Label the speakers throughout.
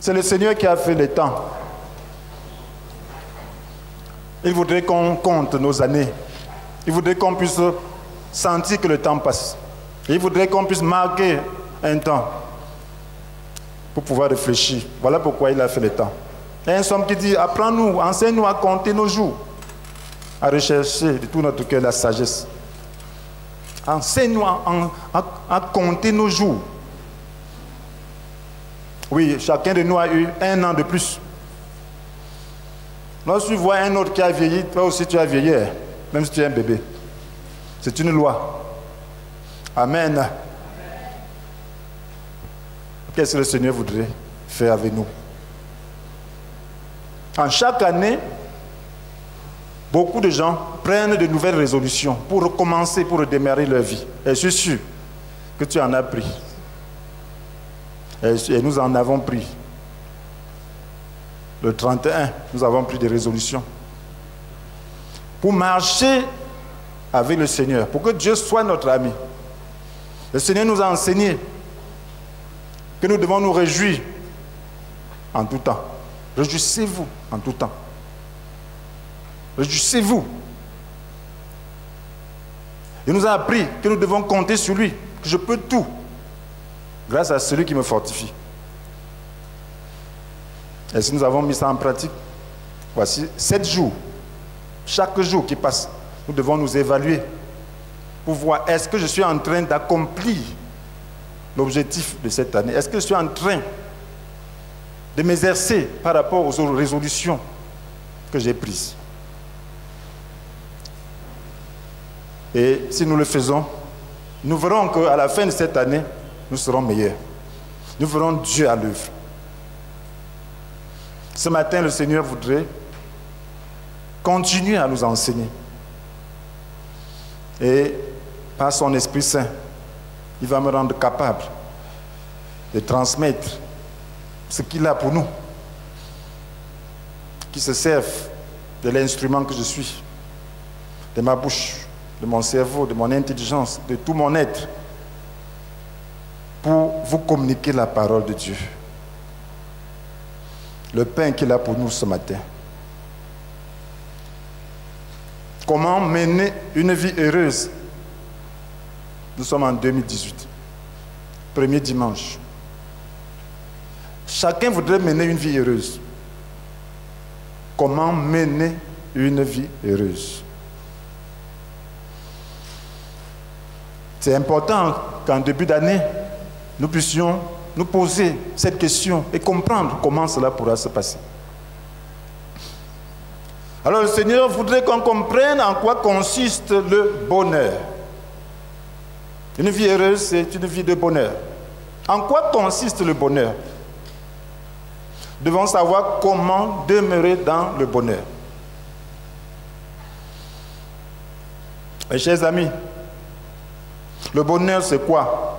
Speaker 1: C'est le Seigneur qui a fait les temps. Il voudrait qu'on compte nos années. Il voudrait qu'on puisse sentir que le temps passe. Il voudrait qu'on puisse marquer un temps pour pouvoir réfléchir. Voilà pourquoi il a fait le temps. Il y a un psaume qui dit, apprends-nous, enseigne-nous à compter nos jours, à rechercher de tout notre cœur la sagesse. Enseigne-nous à compter nos jours. Oui, chacun de nous a eu 1 an de plus. Lorsque tu vois un autre qui a vieilli, toi aussi tu as vieilli, même si tu es un bébé. C'est une loi. Amen. Qu'est-ce que le Seigneur voudrait faire avec nous? En chaque année, beaucoup de gens prennent de nouvelles résolutions pour recommencer, pour redémarrer leur vie. Et je suis sûr que tu en as pris. Et nous en avons pris. Le 31, nous avons pris des résolutions. Pour marcher avec le Seigneur, pour que Dieu soit notre ami. Le Seigneur nous a enseigné que nous devons nous réjouir en tout temps. Réjouissez-vous en tout temps. Réjouissez-vous. Il nous a appris que nous devons compter sur lui, que je peux tout, grâce à celui qui me fortifie. Et si nous avons mis ça en pratique, voici 7 jours. Chaque jour qui passe, nous devons nous évaluer pour voir est-ce que je suis en train d'accomplir l'objectif de cette année. Est-ce que je suis en train de m'exercer par rapport aux résolutions que j'ai prises. Et si nous le faisons, nous verrons qu'à la fin de cette année, nous serons meilleurs. Nous verrons Dieu à l'œuvre. Ce matin, le Seigneur voudrait continuer à nous enseigner. Et par son Esprit Saint, il va me rendre capable de transmettre ce qu'il a pour nous, qui se serve de l'instrument que je suis, de ma bouche, de mon cerveau, de mon intelligence, de tout mon être, pour vous communiquer la parole de Dieu. Le pain qu'il a pour nous ce matin. Comment mener une vie heureuse? Nous sommes en 2018, premier dimanche. Chacun voudrait mener une vie heureuse. Comment mener une vie heureuse? C'est important qu'en début d'année, nous puissions nous poser cette question et comprendre comment cela pourra se passer. Alors le Seigneur voudrait qu'on comprenne en quoi consiste le bonheur. Une vie heureuse, c'est une vie de bonheur. En quoi consiste le bonheur? Nous devons savoir comment demeurer dans le bonheur. Mes chers amis, le bonheur, c'est quoi?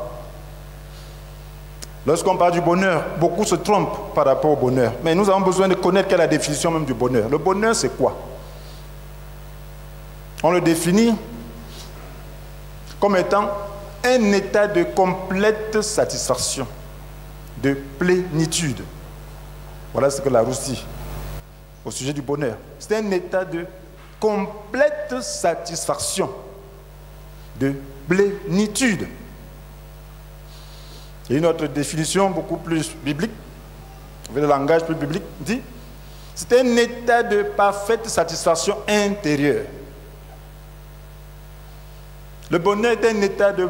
Speaker 1: Lorsqu'on parle du bonheur, beaucoup se trompent par rapport au bonheur. Mais nous avons besoin de connaître quelle est la définition même du bonheur. Le bonheur, c'est quoi? On le définit comme étant un état de complète satisfaction, de plénitude. Voilà ce que Larousse dit au sujet du bonheur. C'est un état de complète satisfaction, de plénitude. Et une autre définition beaucoup plus biblique, avec le langage plus biblique, dit c'est un état de parfaite satisfaction intérieure. Le bonheur est un état de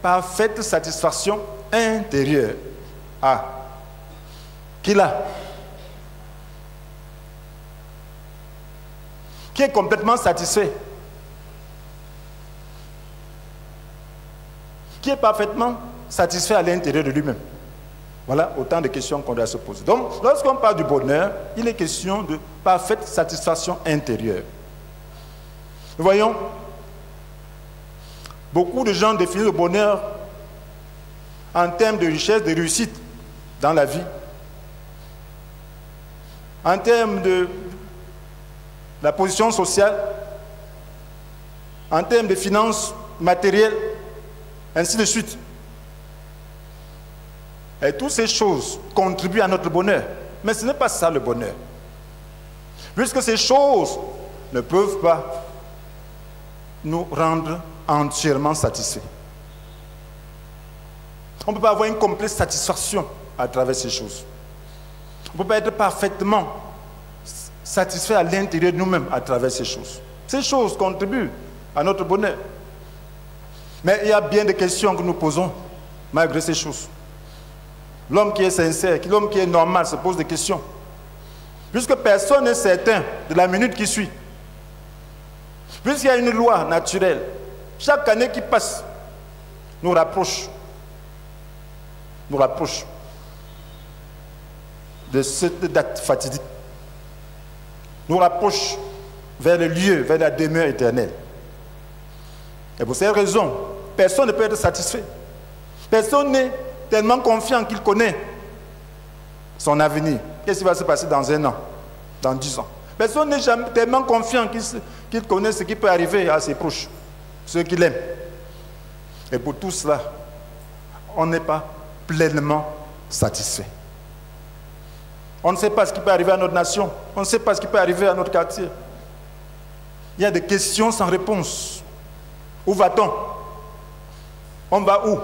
Speaker 1: parfaite satisfaction intérieure. Ah, qui l'a? Qui est complètement satisfait? Qui est parfaitement satisfait à l'intérieur de lui-même? Voilà autant de questions qu'on doit se poser. Donc, lorsqu'on parle du bonheur, il est question de parfaite satisfaction intérieure. Nous voyons, beaucoup de gens définissent le bonheur en termes de richesse, de réussite dans la vie, en termes de la position sociale, en termes de finances matérielles, ainsi de suite. Et toutes ces choses contribuent à notre bonheur. Mais ce n'est pas ça le bonheur. Puisque ces choses ne peuvent pas nous rendre entièrement satisfaits. On ne peut pas avoir une complète satisfaction à travers ces choses. On ne peut pas être parfaitement satisfait à l'intérieur de nous-mêmes à travers ces choses. Ces choses contribuent à notre bonheur. Mais il y a bien des questions que nous posons malgré ces choses. L'homme qui est sincère, l'homme qui est normal se pose des questions. Puisque personne n'est certain de la minute qui suit. Puisqu'il y a une loi naturelle, chaque année qui passe nous rapproche de cette date fatidique, nous rapproche vers le lieu, vers la demeure éternelle. Et pour cette raison, personne ne peut être satisfait. Personne n'est tellement confiant qu'il connaît son avenir. Qu'est-ce qui va se passer dans 1 an, dans 10 ans? Personne n'est jamais tellement confiant qu'il connaît ce qui peut arriver à ses proches, ceux qu'il aime. Et pour tout cela, on n'est pas pleinement satisfait. On ne sait pas ce qui peut arriver à notre nation. On ne sait pas ce qui peut arriver à notre quartier. Il y a des questions sans réponse. Où va-t-on? On va où?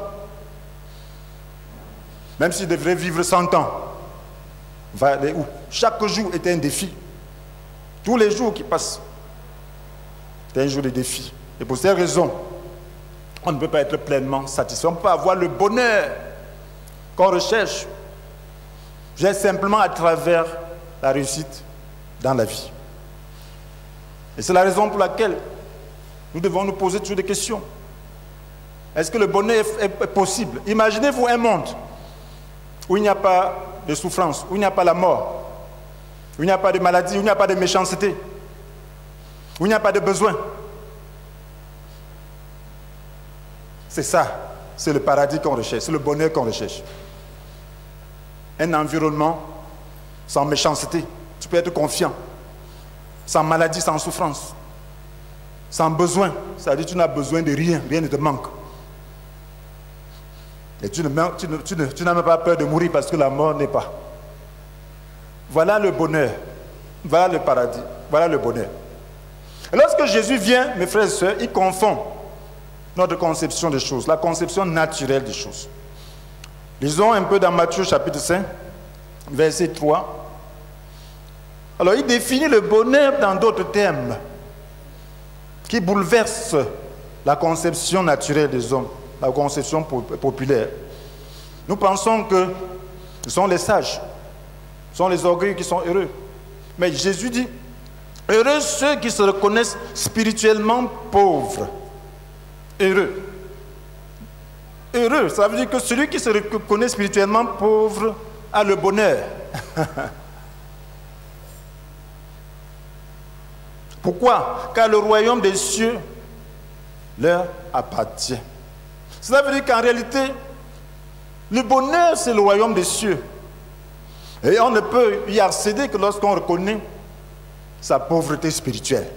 Speaker 1: Même s'il devrait vivre 100 ans, on va aller où? Chaque jour est un défi. Tous les jours qui passent, c'est un jour de défi. Et pour cette raison, on ne peut pas être pleinement satisfait. On ne peut pas avoir le bonheur qu'on recherche. J'ai simplement à travers la réussite dans la vie. Et c'est la raison pour laquelle nous devons nous poser toujours des questions. Est-ce que le bonheur est possible? Imaginez-vous un monde où il n'y a pas de souffrance, où il n'y a pas la mort, où il n'y a pas de maladie, où il n'y a pas de méchanceté, où il n'y a pas de besoin. C'est ça, c'est le paradis qu'on recherche, c'est le bonheur qu'on recherche. Un environnement sans méchanceté, tu peux être confiant, sans maladie, sans souffrance, sans besoin, c'est-à-dire tu n'as besoin de rien, rien ne te manque. Et tu n'as même pas peur de mourir parce que la mort n'est pas. Voilà le bonheur, voilà le paradis, voilà le bonheur. Et lorsque Jésus vient, mes frères et sœurs, il confond notre conception des choses, la conception naturelle des choses. Lisons un peu dans Matthieu chapitre 5, verset 3. Alors il définit le bonheur dans d'autres termes qui bouleversent la conception naturelle des hommes, la conception populaire. Nous pensons que ce sont les sages, ce sont les orgueilleux qui sont heureux. Mais Jésus dit, heureux ceux qui se reconnaissent spirituellement pauvres. Heureux. Heureux, ça veut dire que celui qui se reconnaît spirituellement pauvre a le bonheur. Pourquoi? Car le royaume des cieux leur appartient. Cela veut dire qu'en réalité, le bonheur, c'est le royaume des cieux. Et on ne peut y accéder que lorsqu'on reconnaît sa pauvreté spirituelle.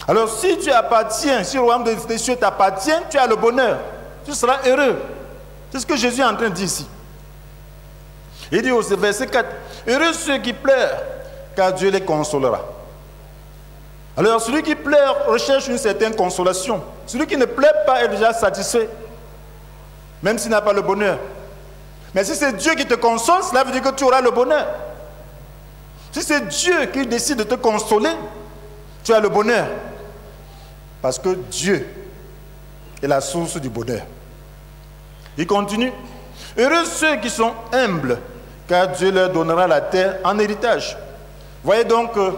Speaker 1: Alors si tu appartiens, si le royaume des cieux t'appartient, tu as le bonheur. Tu seras heureux. C'est ce que Jésus est en train de dire ici. Il dit au verset 4, heureux ceux qui pleurent, car Dieu les consolera. Alors celui qui pleure recherche une certaine consolation. Celui qui ne pleure pas est déjà satisfait, même s'il n'a pas le bonheur. Mais si c'est Dieu qui te console, cela veut dire que tu auras le bonheur. Si c'est Dieu qui décide de te consoler, tu as le bonheur. Parce que Dieu est la source du bonheur. Il continue. Heureux ceux qui sont humbles, car Dieu leur donnera la terre en héritage. Voyez donc que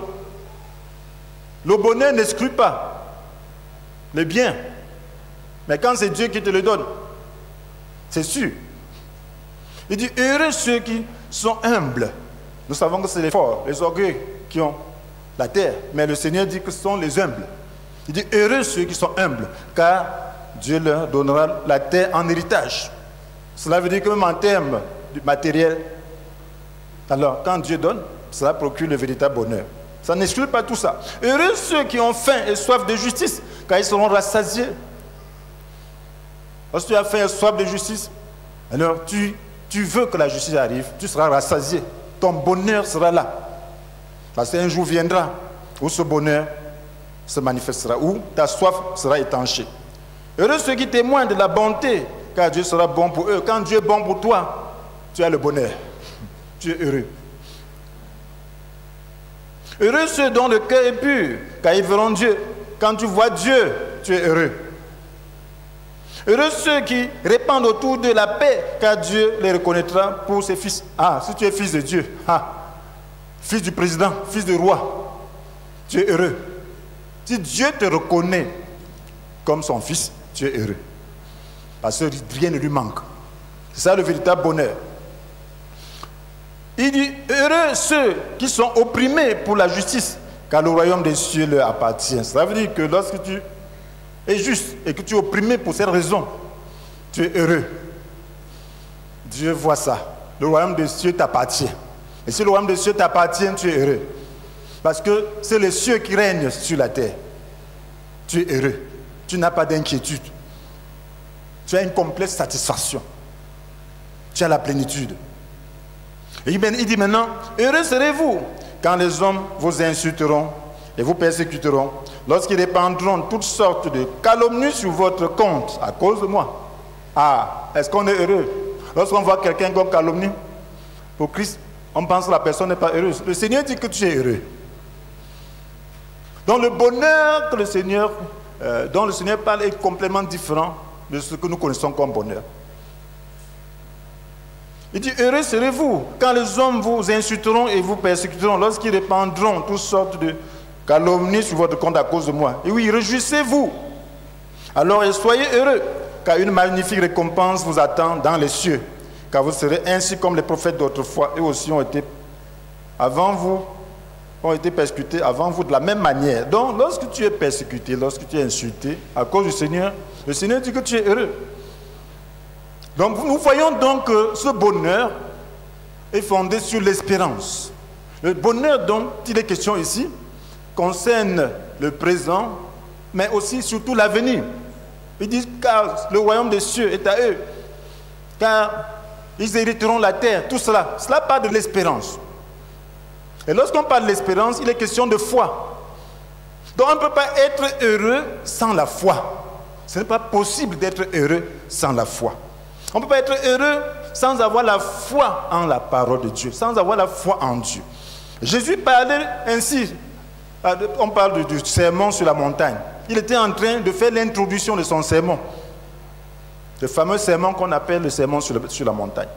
Speaker 1: le bonheur n'exclut pas le bien. Mais quand c'est Dieu qui te le donne, c'est sûr. Il dit, heureux ceux qui sont humbles. Nous savons que c'est les forts, les orgueilleux qui ont la terre. Mais le Seigneur dit que ce sont les humbles. Il dit, heureux ceux qui sont humbles, car Dieu leur donnera la terre en héritage. Cela veut dire que même en termes du matériel, alors quand Dieu donne, cela procure le véritable bonheur. Ça n'exclut pas tout ça. Heureux ceux qui ont faim et soif de justice, car ils seront rassasiés. Lorsque tu as faim et soif de justice, alors tu tu veux que la justice arrive, tu seras rassasié. Ton bonheur sera là. Parce qu'un jour viendra où ce bonheur se manifestera, où ta soif sera étanchée. Heureux ceux qui témoignent de la bonté, car Dieu sera bon pour eux. Quand Dieu est bon pour toi, tu as le bonheur. Tu es heureux. Heureux ceux dont le cœur est pur, car ils verront Dieu. Quand tu vois Dieu, tu es heureux. Heureux ceux qui répandent autour de la paix, car Dieu les reconnaîtra pour ses fils. Ah, si tu es fils de Dieu, fils du président, fils du roi, tu es heureux. Si Dieu te reconnaît comme son fils, tu es heureux. Parce que rien ne lui manque. C'est ça le véritable bonheur. Il dit, heureux ceux qui sont opprimés pour la justice, car le royaume des cieux leur appartient. Ça veut dire que lorsque tu es juste et que tu es opprimé pour cette raison, tu es heureux. Dieu voit ça. Le royaume des cieux t'appartient. Et si le royaume des cieux t'appartient, tu es heureux. Parce que c'est les cieux qui règnent sur la terre. Tu es heureux. Tu n'as pas d'inquiétude. Tu as une complète satisfaction. Tu as la plénitude. Et il dit maintenant, heureux serez-vous quand les hommes vous insulteront et vous persécuteront, lorsqu'ils répandront toutes sortes de calomnies sur votre compte à cause de moi. Ah, est-ce qu'on est heureux? Lorsqu'on voit quelqu'un comme calomnie, pour Christ, on pense que la personne n'est pas heureuse. Le Seigneur dit que tu es heureux. Donc le bonheur que le Seigneur, dont le Seigneur parle est complètement différent de ce que nous connaissons comme bonheur. Il dit, heureux serez-vous quand les hommes vous insulteront et vous persécuteront, lorsqu'ils répandront toutes sortes de calomnies sur votre compte à cause de moi. Et oui, réjouissez-vous. Alors soyez heureux, car une magnifique récompense vous attend dans les cieux. Car vous serez ainsi comme les prophètes d'autrefois. Eux aussi ont été persécutés avant vous de la même manière. Donc, lorsque tu es persécuté, lorsque tu es insulté à cause du Seigneur, le Seigneur dit que tu es heureux. Donc, nous voyons donc que ce bonheur est fondé sur l'espérance. Le bonheur dont il est question ici concerne le présent, mais aussi surtout l'avenir. Ils disent car le royaume des cieux est à eux, car ils hériteront la terre, tout cela. Cela parle de l'espérance. Et lorsqu'on parle de l'espérance, il est question de foi. Donc on ne peut pas être heureux sans la foi. Ce n'est pas possible d'être heureux sans la foi. On ne peut pas être heureux sans avoir la foi en la parole de Dieu, sans avoir la foi en Dieu. Jésus parlait ainsi, on parle du sermon sur la montagne. Il était en train de faire l'introduction de son sermon. Le fameux sermon qu'on appelle le sermon sur la montagne.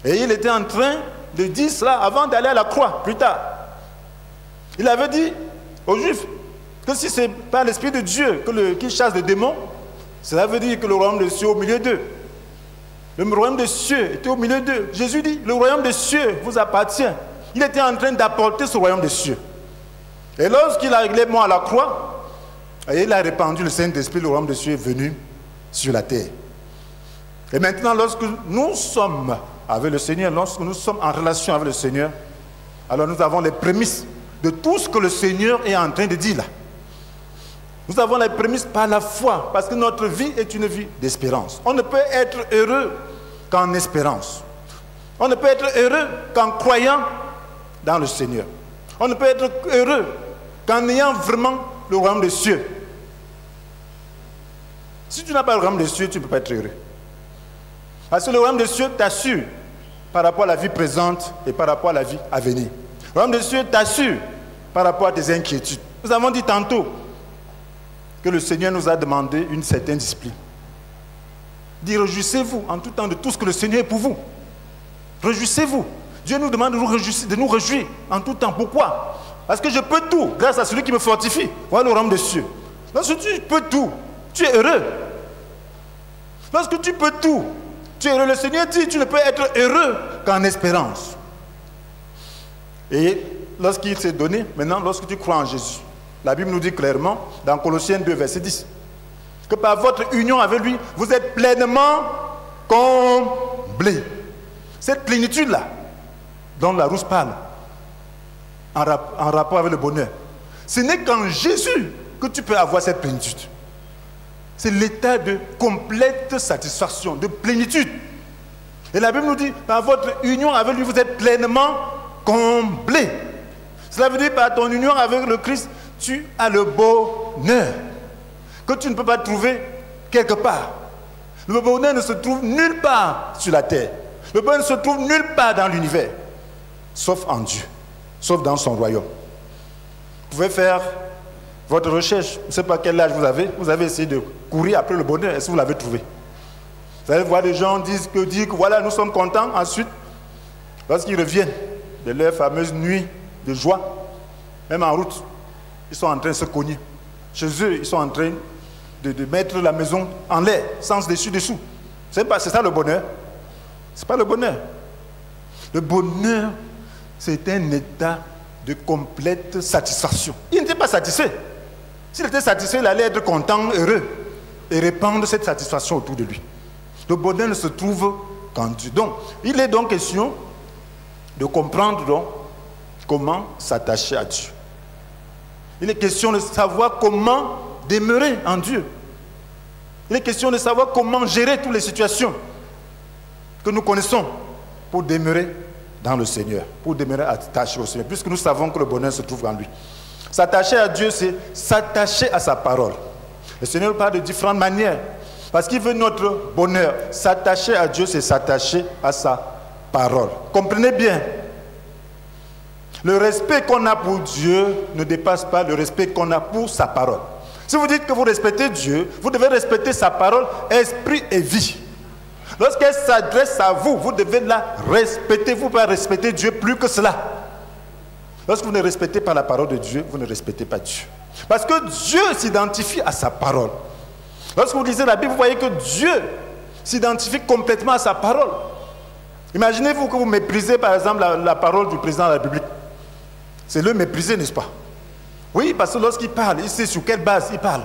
Speaker 1: Et il était en train de dire cela avant d'aller à la croix, plus tard. Il avait dit aux Juifs que si ce n'est pas l'Esprit de Dieu qui chasse les démons, cela veut dire que le royaume des cieux est au milieu d'eux. Le royaume des cieux était au milieu d'eux. Jésus dit, le royaume des cieux vous appartient. Il était en train d'apporter ce royaume des cieux. Et lorsqu'il a réglé moi à la croix, et il a répandu le Saint-Esprit, le royaume des cieux est venu sur la terre. Et maintenant, lorsque nous sommes avec le Seigneur, lorsque nous sommes en relation avec le Seigneur, alors nous avons les prémices de tout ce que le Seigneur est en train de dire là. Nous avons les prémices par la foi, parce que notre vie est une vie d'espérance. On ne peut être heureux qu'en espérance. On ne peut être heureux qu'en croyant dans le Seigneur. On ne peut être heureux qu'en ayant vraiment le royaume des cieux. Si tu n'as pas le royaume des cieux, tu ne peux pas être heureux. Parce que le royaume des cieux t'assure par rapport à la vie présente et par rapport à la vie à venir. Le royaume des cieux t'assure par rapport à tes inquiétudes. Nous avons dit tantôt que le Seigneur nous a demandé une certaine discipline. Dit, réjouissez-vous en tout temps de tout ce que le Seigneur est pour vous. Réjouissez-vous. Dieu nous demande de nous réjouir en tout temps. Pourquoi? Parce que je peux tout grâce à celui qui me fortifie. Voilà le royaume des cieux. Lorsque tu peux tout, tu es heureux. Lorsque tu peux tout, tu es heureux. Le Seigneur dit, tu ne peux être heureux qu'en espérance. Et lorsqu'il s'est donné, maintenant, lorsque tu crois en Jésus, la Bible nous dit clairement, dans Colossiens 2, verset 10, que par votre union avec lui, vous êtes pleinement comblés. Cette plénitude-là, dont la rousse parle, en rapport avec le bonheur, ce n'est qu'en Jésus que tu peux avoir cette plénitude. C'est l'état de complète satisfaction, de plénitude. Et la Bible nous dit, par votre union avec lui, vous êtes pleinement comblés. Cela veut dire, par ton union avec le Christ, tu as le bonheur que tu ne peux pas trouver quelque part. Le bonheur ne se trouve nulle part sur la terre. Le bonheur ne se trouve nulle part dans l'univers, sauf en Dieu, sauf dans son royaume. Vous pouvez faire votre recherche, je ne sais pas quel âge vous avez essayé de courir après le bonheur, est-ce que vous l'avez trouvé? Vous allez voir des gens dire que voilà, nous sommes contents, ensuite, lorsqu'ils reviennent de leur fameuse nuit de joie, même en route, ils sont en train de se cogner. Chez eux, ils sont en train de mettre la maison en l'air, sans dessus-dessous. C'est ça le bonheur? Ce n'est pas le bonheur. Le bonheur, c'est un état de complète satisfaction. Il n'était pas satisfait. S'il était satisfait, il allait être content, heureux, et répandre cette satisfaction autour de lui. Le bonheur ne se trouve qu'en Dieu. Donc, il est donc question de comprendre donc comment s'attacher à Dieu. Il est question de savoir comment demeurer en Dieu. Il est question de savoir comment gérer toutes les situations que nous connaissons pour demeurer dans le Seigneur, pour demeurer attaché au Seigneur, puisque nous savons que le bonheur se trouve en lui. S'attacher à Dieu, c'est s'attacher à sa parole. Le Seigneur parle de différentes manières, parce qu'il veut notre bonheur. S'attacher à Dieu, c'est s'attacher à sa parole. Comprenez bien, le respect qu'on a pour Dieu ne dépasse pas le respect qu'on a pour sa parole. Si vous dites que vous respectez Dieu, vous devez respecter sa parole, esprit et vie. Lorsqu'elle s'adresse à vous, vous devez la respecter. Vous ne pouvez pas respecter Dieu plus que cela. Lorsque vous ne respectez pas la parole de Dieu, vous ne respectez pas Dieu. Parce que Dieu s'identifie à sa parole. Lorsque vous lisez la Bible, vous voyez que Dieu s'identifie complètement à sa parole. Imaginez-vous que vous méprisez par exemple la parole du président de la République. C'est le mépriser, n'est-ce pas? Oui, parce que lorsqu'il parle, il sait sur quelle base il parle.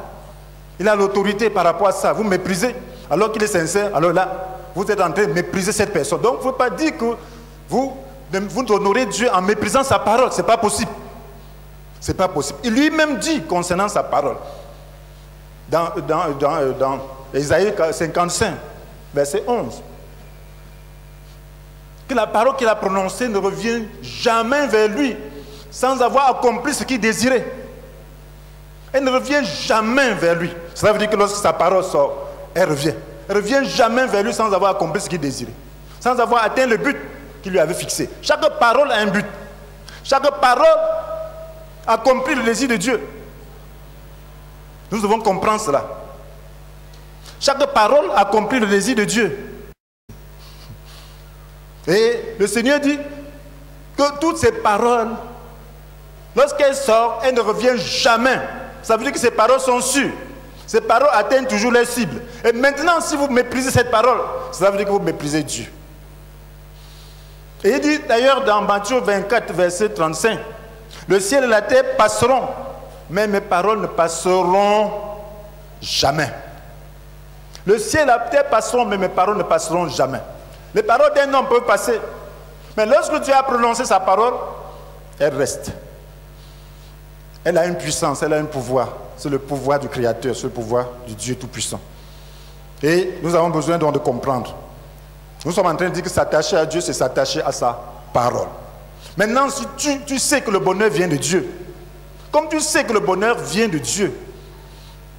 Speaker 1: Il a l'autorité par rapport à ça. Vous méprisez, alors qu'il est sincère, alors là, vous êtes en train de mépriser cette personne. Donc, il ne faut pas dire que vous honorez Dieu en méprisant sa parole. Ce n'est pas possible. Ce n'est pas possible. Il lui-même dit concernant sa parole, dans Ésaïe 55, verset 11, que la parole qu'il a prononcée ne revient jamais vers lui sans avoir accompli ce qu'il désirait. Elle ne revient jamais vers lui. Cela veut dire que lorsque sa parole sort, elle revient. Elle ne revient jamais vers lui sans avoir accompli ce qu'il désirait, sans avoir atteint le but qu'il lui avait fixé. Chaque parole a un but. Chaque parole accomplit le désir de Dieu. Nous devons comprendre cela. Chaque parole accomplit le désir de Dieu. Et le Seigneur dit que toutes ces paroles, lorsqu'elles sortent, elles ne reviennent jamais. Ça veut dire que ces paroles sont sûres. Ces paroles atteignent toujours leur cible. Et maintenant, si vous méprisez cette parole, ça veut dire que vous méprisez Dieu. Et il dit d'ailleurs dans Matthieu 24, verset 35, le ciel et la terre passeront, mais mes paroles ne passeront jamais. Le ciel et la terre passeront, mais mes paroles ne passeront jamais. Les paroles d'un homme peuvent passer, mais lorsque Dieu a prononcé sa parole, elle reste. Elle a une puissance, elle a un pouvoir. C'est le pouvoir du Créateur, c'est le pouvoir du Dieu Tout-Puissant. Et nous avons besoin donc de comprendre. Nous sommes en train de dire que s'attacher à Dieu, c'est s'attacher à sa parole. Maintenant, si tu sais que le bonheur vient de Dieu, comme tu sais que le bonheur vient de Dieu,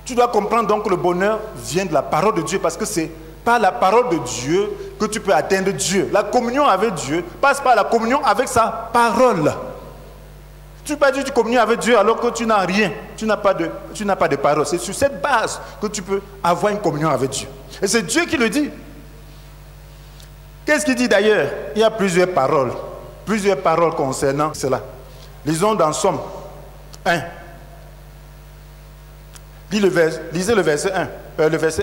Speaker 1: tu dois comprendre donc que le bonheur vient de la parole de Dieu, parce que c'est par la parole de Dieu que tu peux atteindre Dieu. La communion avec Dieu passe par la communion avec sa parole. Tu ne peux pas dire que tu communies avec Dieu alors que tu n'as rien, tu n'as pas de parole. C'est sur cette base que tu peux avoir une communion avec Dieu. Et c'est Dieu qui le dit. Qu'est-ce qu'il dit d'ailleurs? Il y a plusieurs paroles concernant cela. Lisons dans Somme 1. Lisez le verset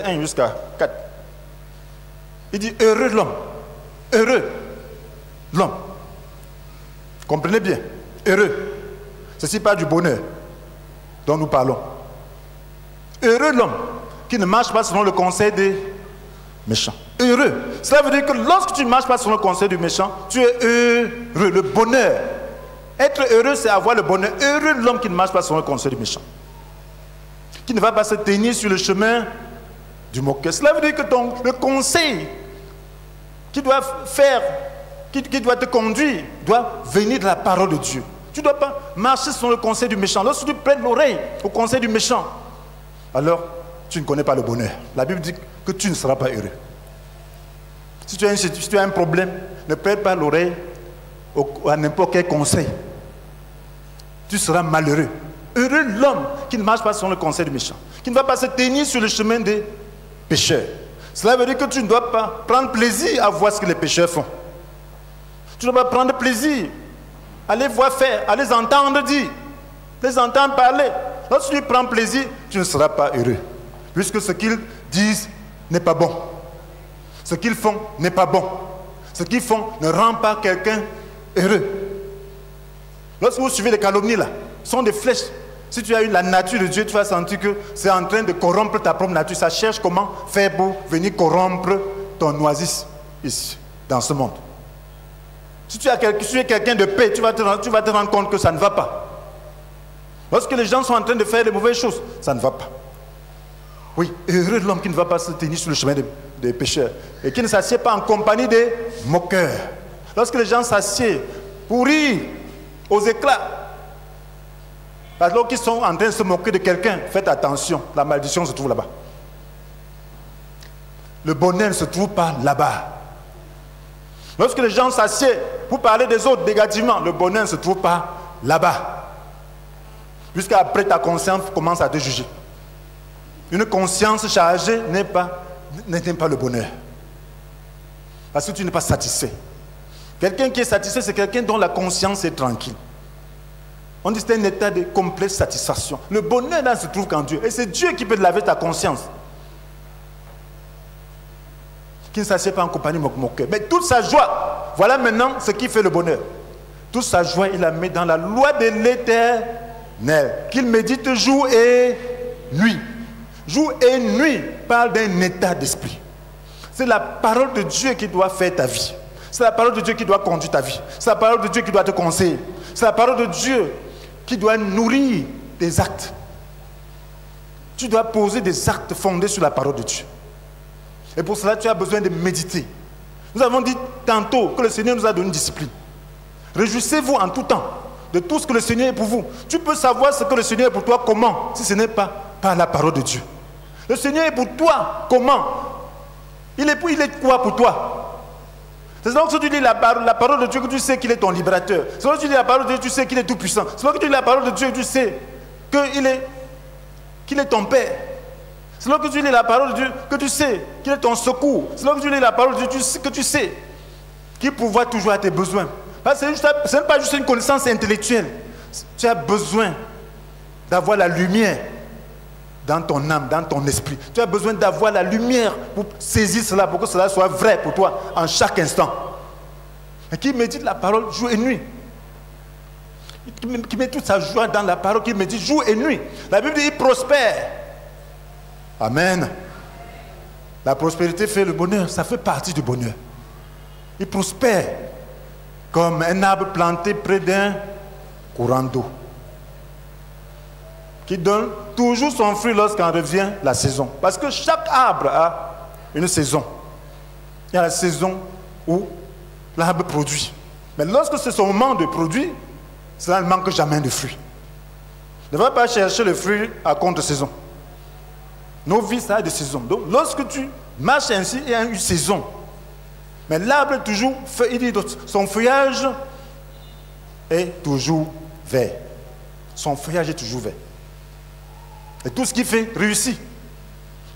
Speaker 1: 1 jusqu'à 4. Il dit heureux l'homme. Comprenez bien, heureux. Ceci parle du bonheur dont nous parlons. Heureux l'homme qui ne marche pas selon le conseil des méchants. Heureux. Cela veut dire que lorsque tu ne marches pas selon le conseil du méchant, tu es heureux. Le bonheur. Être heureux, c'est avoir le bonheur. Heureux l'homme qui ne marche pas selon le conseil du méchant, qui ne va pas se tenir sur le chemin du moqueur. Cela veut dire que le conseil qui doit faire, qui doit te conduire, doit venir de la parole de Dieu. Tu ne dois pas marcher selon le conseil du méchant. Lorsque tu prêtes l'oreille au conseil du méchant, alors tu ne connais pas le bonheur. La Bible dit que tu ne seras pas heureux. Si tu as un problème, ne prête pas l'oreille à n'importe quel conseil. Tu seras malheureux. Heureux l'homme qui ne marche pas selon le conseil du méchant, qui ne va pas se tenir sur le chemin des pécheurs. Cela veut dire que tu ne dois pas prendre plaisir à voir ce que les pécheurs font. Tu ne dois pas prendre plaisir à les voir faire, à les entendre dire, les entendre parler. Lorsque tu prends plaisir, tu ne seras pas heureux. Puisque ce qu'ils disent n'est pas bon. Ce qu'ils font n'est pas bon. Ce qu'ils font ne rend pas quelqu'un heureux. Lorsque vous suivez les calomnies là, ce sont des flèches. Si tu as eu la nature de Dieu, tu vas sentir que c'est en train de corrompre ta propre nature. Ça cherche comment faire pour venir corrompre ton oasis ici, dans ce monde. Si tu es quelqu'un de paix, tu vas te rendre compte que ça ne va pas. Lorsque les gens sont en train de faire de mauvaises choses, ça ne va pas. Oui, heureux l'homme qui ne va pas se tenir sur le chemin des pécheurs et qui ne s'assied pas en compagnie des moqueurs. Lorsque les gens s'assiedent pour rire aux éclats, alors qu'ils sont en train de se moquer de quelqu'un, faites attention, la malédiction se trouve là-bas. Le bonheur ne se trouve pas là-bas. Lorsque les gens s'assiedent pour parler des autres négativement, le bonheur ne se trouve pas là-bas. Puisqu'après ta conscience commence à te juger. Une conscience chargée n'est pas le bonheur. Parce que tu n'es pas satisfait. Quelqu'un qui est satisfait, c'est quelqu'un dont la conscience est tranquille. On dit que c'est un état de complète satisfaction. Le bonheur là se trouve qu'en Dieu. Et c'est Dieu qui peut te laver ta conscience. Qui ne s'assied pas en compagnie de moqueur. Mais toute sa joie, voilà maintenant ce qui fait le bonheur. Toute sa joie, il la met dans la loi de l'Éternel. Qu'il médite jour et nuit. Jour et nuit parle d'un état d'esprit. C'est la parole de Dieu qui doit faire ta vie. C'est la parole de Dieu qui doit conduire ta vie. C'est la parole de Dieu qui doit te conseiller. C'est la parole de Dieu qui doit nourrir tes actes. Tu dois poser des actes fondés sur la parole de Dieu. Et pour cela, tu as besoin de méditer. Nous avons dit tantôt que le Seigneur nous a donné une discipline. Réjouissez-vous en tout temps de tout ce que le Seigneur est pour vous. Tu peux savoir ce que le Seigneur est pour toi comment, si ce n'est pas par la parole de Dieu. Le Seigneur est pour toi comment? Il est quoi pour toi? C'est donc que tu lis la parole de Dieu que tu sais qu'il est ton libérateur. C'est donc que tu lis la parole de Dieu que tu sais qu'il est tout puissant. C'est donc que tu lis la parole de Dieu que tu sais qu'il est ton Père. C'est là que tu lis la parole de Dieu que tu sais qu'il est ton secours. C'est là que tu lis la parole de Dieu que tu sais qu'il pourvoit toujours à tes besoins. Parce que ce n'est pas juste une connaissance intellectuelle. Tu as besoin d'avoir la lumière dans ton âme, dans ton esprit. Tu as besoin d'avoir la lumière pour saisir cela, pour que cela soit vrai pour toi en chaque instant. Et qui médite la parole jour et nuit. Qui met toute sa joie dans la parole, qui médite jour et nuit. La Bible dit il prospère. Amen. La prospérité fait le bonheur, ça fait partie du bonheur. Il prospère comme un arbre planté près d'un courant d'eau, qui donne toujours son fruit lorsqu'en revient la saison. Parce que chaque arbre a une saison. Il y a la saison où l'arbre produit. Mais lorsque c'est son moment de produire, cela ne manque jamais de fruits. Ne va pas chercher le fruit à contre-saison. Nos vies, ça a des saisons. Donc, lorsque tu marches ainsi, il y a une saison. Mais l'arbre est toujours, son feuillage est toujours vert. Son feuillage est toujours vert. Et tout ce qu'il fait réussit.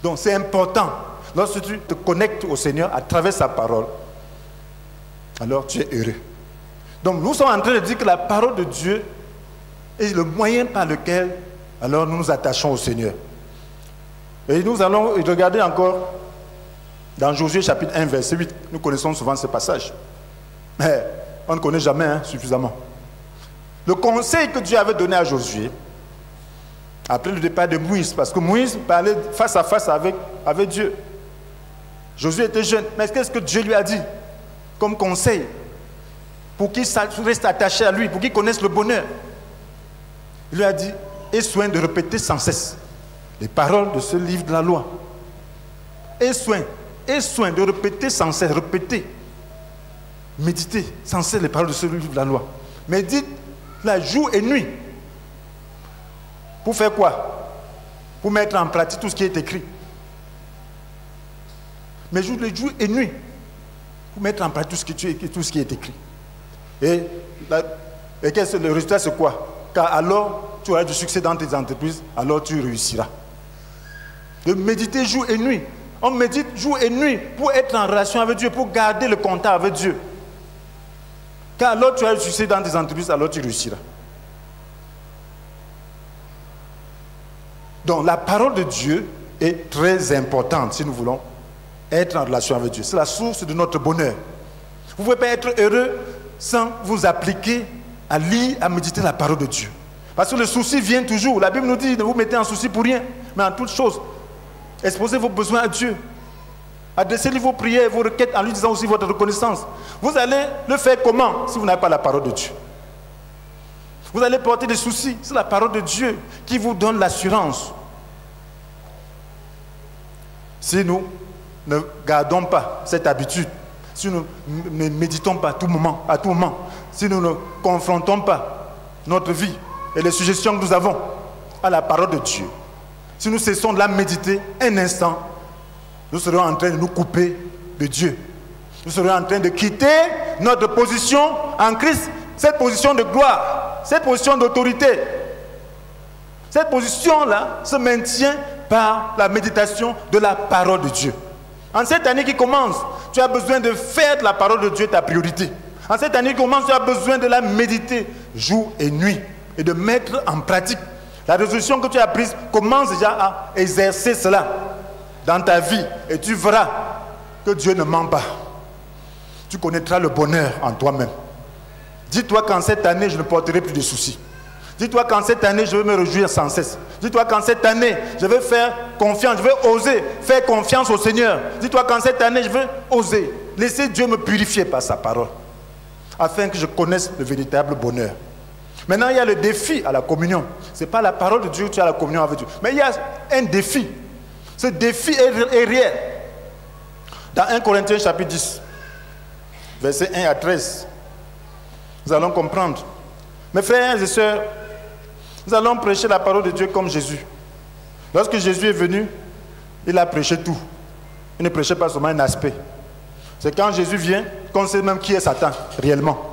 Speaker 1: Donc, c'est important. Lorsque tu te connectes au Seigneur à travers sa parole, alors tu es heureux. Donc, nous sommes en train de dire que la parole de Dieu est le moyen par lequel alors nous nous attachons au Seigneur. Et nous allons regarder encore dans Josué chapitre 1, verset 8. Nous connaissons souvent ce passage. Mais on ne connaît jamais suffisamment. Le conseil que Dieu avait donné à Josué, après le départ de Moïse, parce que Moïse parlait face à face avec Dieu. Josué était jeune. Mais qu'est-ce que Dieu lui a dit comme conseil pour qu'il reste attaché à lui, pour qu'il connaisse le bonheur? Il lui a dit, aie soin de répéter sans cesse les paroles de ce livre de la loi. Aie soin de répéter sans cesse, répéter. Méditez sans cesse les paroles de ce livre de la loi. Médite-la jour et nuit. Pour faire quoi? Pour mettre en pratique tout ce qui est écrit. Mais jour et nuit. Pour mettre en pratique tout ce qui est écrit. Et le résultat, c'est quoi? Car alors, tu auras du succès dans tes entreprises, alors tu réussiras. De méditer jour et nuit. On médite jour et nuit pour être en relation avec Dieu, pour garder le contact avec Dieu. Car alors tu auras du succès dans tes entreprises, alors tu réussiras. Donc la parole de Dieu est très importante si nous voulons être en relation avec Dieu. C'est la source de notre bonheur. Vous ne pouvez pas être heureux sans vous appliquer à lire, à méditer la parole de Dieu. Parce que le souci vient toujours. La Bible nous dit ne vous mettez en souci pour rien, mais en toutes choses, exposez vos besoins à Dieu. Adressez-lui vos prières, vos requêtes en lui disant aussi votre reconnaissance. Vous allez le faire comment si vous n'avez pas la parole de Dieu? Vous allez porter des soucis. C'est la parole de Dieu qui vous donne l'assurance. Si nous ne gardons pas cette habitude, si nous ne méditons pas à tout moment, si nous ne confrontons pas notre vie et les suggestions que nous avons à la parole de Dieu, si nous cessons de la méditer un instant, nous serons en train de nous couper de Dieu. Nous serons en train de quitter notre position en Christ, cette position de gloire, cette position d'autorité. Cette position-là se maintient par la méditation de la parole de Dieu. En cette année qui commence, tu as besoin de faire de la parole de Dieu ta priorité. En cette année qui commence, tu as besoin de la méditer jour et nuit et de mettre en pratique. La résolution que tu as prise, commence déjà à exercer cela dans ta vie et tu verras que Dieu ne ment pas. Tu connaîtras le bonheur en toi-même. Dis-toi qu'en cette année, je ne porterai plus de soucis. Dis-toi qu'en cette année, je vais me réjouir sans cesse. Dis-toi qu'en cette année, je vais faire confiance, je vais oser faire confiance au Seigneur. Dis-toi qu'en cette année, je vais oser laisser Dieu me purifier par sa parole, afin que je connaisse le véritable bonheur. Maintenant, il y a le défi à la communion. Ce n'est pas la parole de Dieu que tu as la communion avec Dieu. Mais il y a un défi. Ce défi est réel. Dans 1 Corinthiens chapitre 10, versets 1 à 13, nous allons comprendre. Mes frères et sœurs, nous allons prêcher la parole de Dieu comme Jésus. Lorsque Jésus est venu, il a prêché tout. Il ne prêchait pas seulement un aspect. C'est quand Jésus vient qu'on sait même qui est Satan, réellement.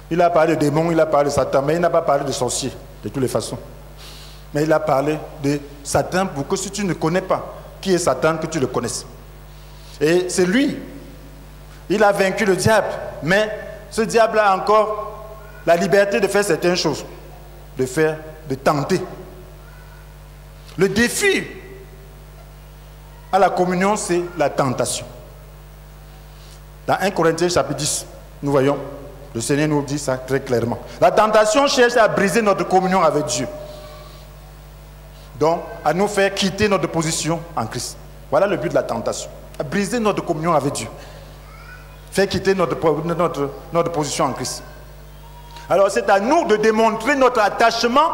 Speaker 1: Il a parlé de démons, il a parlé de Satan, mais il n'a pas parlé de sorciers, de toutes les façons. Mais il a parlé de Satan pour que si tu ne connais pas qui est Satan, que tu le connaisses. Et c'est lui. Il a vaincu le diable, mais ce diable a encore la liberté de faire certaines choses, de tenter. Le défi à la communion, c'est la tentation. Dans 1 Corinthiens chapitre 10, nous voyons, le Seigneur nous dit ça très clairement. La tentation cherche à briser notre communion avec Dieu. Donc, à nous faire quitter notre position en Christ. Voilà le but de la tentation. À briser notre communion avec Dieu. Faire quitter notre position en Christ. Alors, c'est à nous de démontrer notre attachement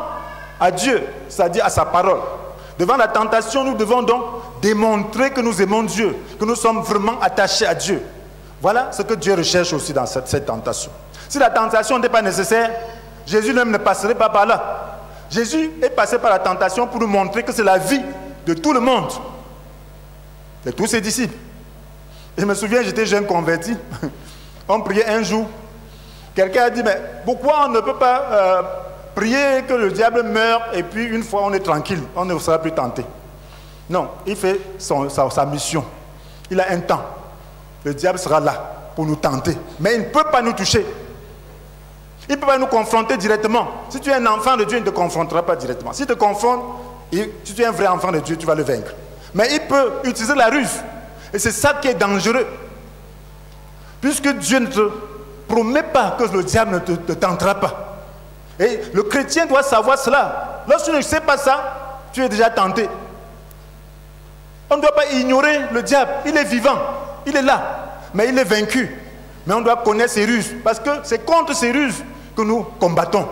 Speaker 1: à Dieu, c'est-à-dire à sa parole. Devant la tentation, nous devons donc démontrer que nous aimons Dieu, que nous sommes vraiment attachés à Dieu. Voilà ce que Dieu recherche aussi dans cette tentation. Si la tentation n'était pas nécessaire, Jésus même ne passerait pas par là. Jésus est passé par la tentation pour nous montrer que c'est la vie de tout le monde, de tous ses disciples. Je me souviens, j'étais jeune converti. On priait un jour. Quelqu'un a dit, mais pourquoi on ne peut pas prier que le diable meure et puis une fois on est tranquille, on ne sera plus tenté? Non, il fait sa mission. Il a un temps. Le diable sera là pour nous tenter. Mais il ne peut pas nous toucher. Il ne peut pas nous confronter directement. Si tu es un enfant de Dieu, il ne te confrontera pas directement. S'il te confronte, si tu es un vrai enfant de Dieu, tu vas le vaincre. Mais il peut utiliser la ruse. Et c'est ça qui est dangereux. Puisque Dieu ne te promet pas que le diable ne te tentera pas. Et le chrétien doit savoir cela. Lorsque tu ne sais pas ça, tu es déjà tenté. On ne doit pas ignorer le diable. Il est vivant. Il est là. Mais il est vaincu. Mais on doit connaître ses ruses. Parce que c'est contre ses ruses que nous combattons.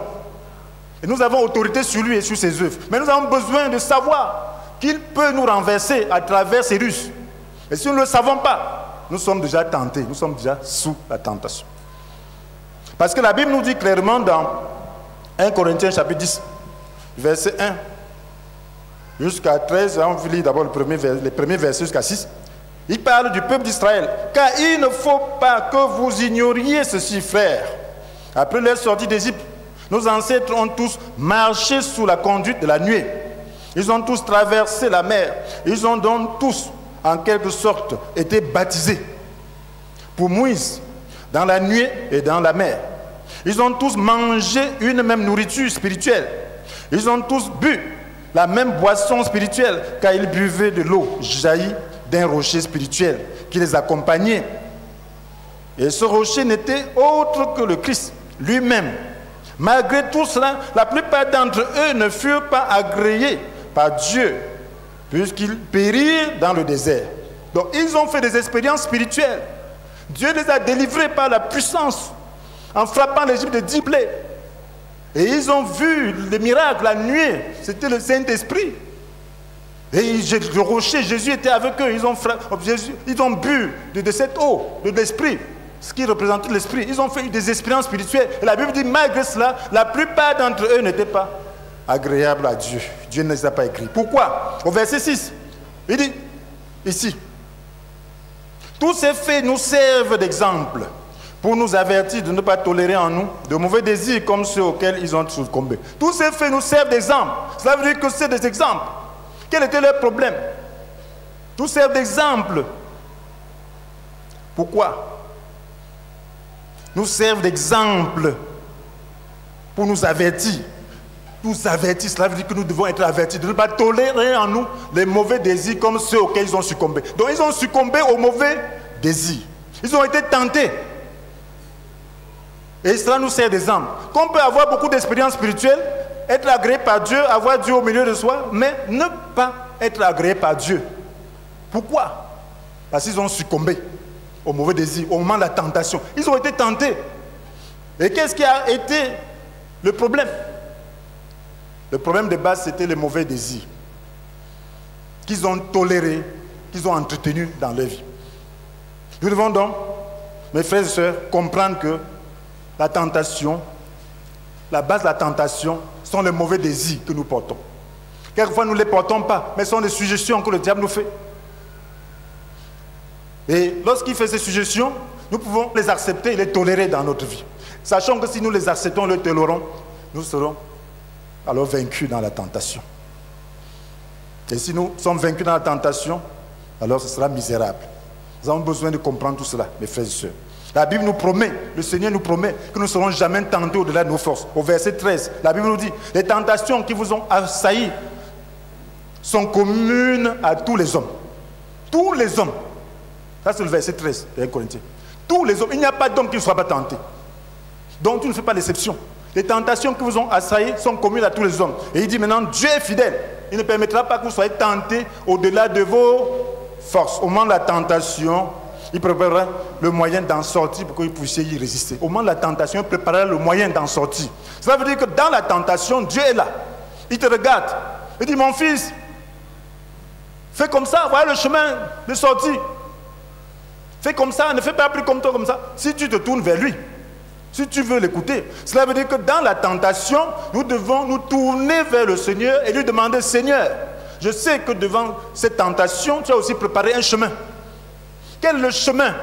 Speaker 1: Et nous avons autorité sur lui et sur ses œuvres. Mais nous avons besoin de savoir qu'il peut nous renverser à travers ses ruses. Et si nous ne le savons pas, nous sommes déjà tentés, nous sommes déjà sous la tentation. Parce que la Bible nous dit clairement dans 1 Corinthiens chapitre 10, verset 1 jusqu'à 13, on lit d'abord les premiers versets jusqu'à 6. Il parle du peuple d'Israël. Car il ne faut pas que vous ignoriez ceci, frères. Après leur sortie d'Égypte, nos ancêtres ont tous marché sous la conduite de la nuée. Ils ont tous traversé la mer. Ils ont donc tous, en quelque sorte, été baptisés pour Moïse, dans la nuée et dans la mer. Ils ont tous mangé une même nourriture spirituelle. Ils ont tous bu la même boisson spirituelle, car ils buvaient de l'eau jaillie d'un rocher spirituel qui les accompagnait. Et ce rocher n'était autre que le Christ lui-même. Malgré tout cela, la plupart d'entre eux ne furent pas agréés par Dieu, puisqu'ils périrent dans le désert. Donc ils ont fait des expériences spirituelles. Dieu les a délivrés par la puissance, en frappant l'Égypte de 10 plaies. Et ils ont vu les miracles, la nuée, c'était le Saint-Esprit. Et le rocher, Jésus était avec eux, ils ont bu de cette eau, de l'Esprit, ce qui représente l'Esprit. Ils ont fait des expériences spirituelles. Et la Bible dit, malgré cela, la plupart d'entre eux n'étaient pas agréables à Dieu. Dieu ne les a pas écrits. Pourquoi? Au verset 6, il dit, ici, tous ces faits nous servent d'exemple pour nous avertir de ne pas tolérer en nous de mauvais désirs comme ceux auxquels ils ont succombé. Tous ces faits nous servent d'exemple. Cela veut dire que c'est des exemples. Quel était leur problème? Tous servent d'exemple. Pourquoi? Nous servent d'exemple pour nous avertir. Nous avertir, cela veut dire que nous devons être avertis de ne pas tolérer en nous les mauvais désirs comme ceux auxquels ils ont succombé. Donc ils ont succombé aux mauvais désirs. Ils ont été tentés. Et cela nous sert d'exemple. Qu'on peut avoir beaucoup d'expériences spirituelles, être agréé par Dieu, avoir Dieu au milieu de soi, mais ne pas être agréé par Dieu. Pourquoi? Parce qu'ils ont succombé au mauvais désir, au moment de la tentation. Ils ont été tentés. Et qu'est-ce qui a été le problème? Le problème de base, c'était les mauvais désirs qu'ils ont tolérés, qu'ils ont entretenus dans leur vie. Nous devons donc, mes frères et sœurs, comprendre que la tentation, la base de la tentation, sont les mauvais désirs que nous portons. Quelquefois, nous ne les portons pas, mais ce sont des suggestions que le diable nous fait. Et lorsqu'il fait ces suggestions, nous pouvons les accepter et les tolérer dans notre vie. Sachant que si nous les acceptons, les tolérons, nous serons alors vaincus dans la tentation. Et si nous sommes vaincus dans la tentation, alors ce sera misérable. Nous avons besoin de comprendre tout cela, mes frères et sœurs. La Bible nous promet, le Seigneur nous promet que nous ne serons jamais tentés au-delà de nos forces. Au verset 13, la Bible nous dit, les tentations qui vous ont assaillis sont communes à tous les hommes. Tous les hommes. Ça c'est le verset 13 de 1 Corinthiens. Tous les hommes. Il n'y a pas d'homme qui ne soit pas tenté. Donc tu ne fais pas l'exception. Les tentations qui vous ont assaillis sont communes à tous les hommes. Et il dit maintenant, Dieu est fidèle. Il ne permettra pas que vous soyez tentés au-delà de vos forces. Au moment de la tentation, il préparera le moyen d'en sortir pour que vous puissiez y résister. Au moment de la tentation, il préparera le moyen d'en sortir. Cela veut dire que dans la tentation, Dieu est là. Il te regarde. Il dit, mon fils, fais comme ça, voilà le chemin de sortie. Fais comme ça, ne fais pas plus comme toi, comme ça. Si tu te tournes vers lui, si tu veux l'écouter, cela veut dire que dans la tentation, nous devons nous tourner vers le Seigneur et lui demander, Seigneur, je sais que devant cette tentation, tu as aussi préparé un chemin. Quel est le chemin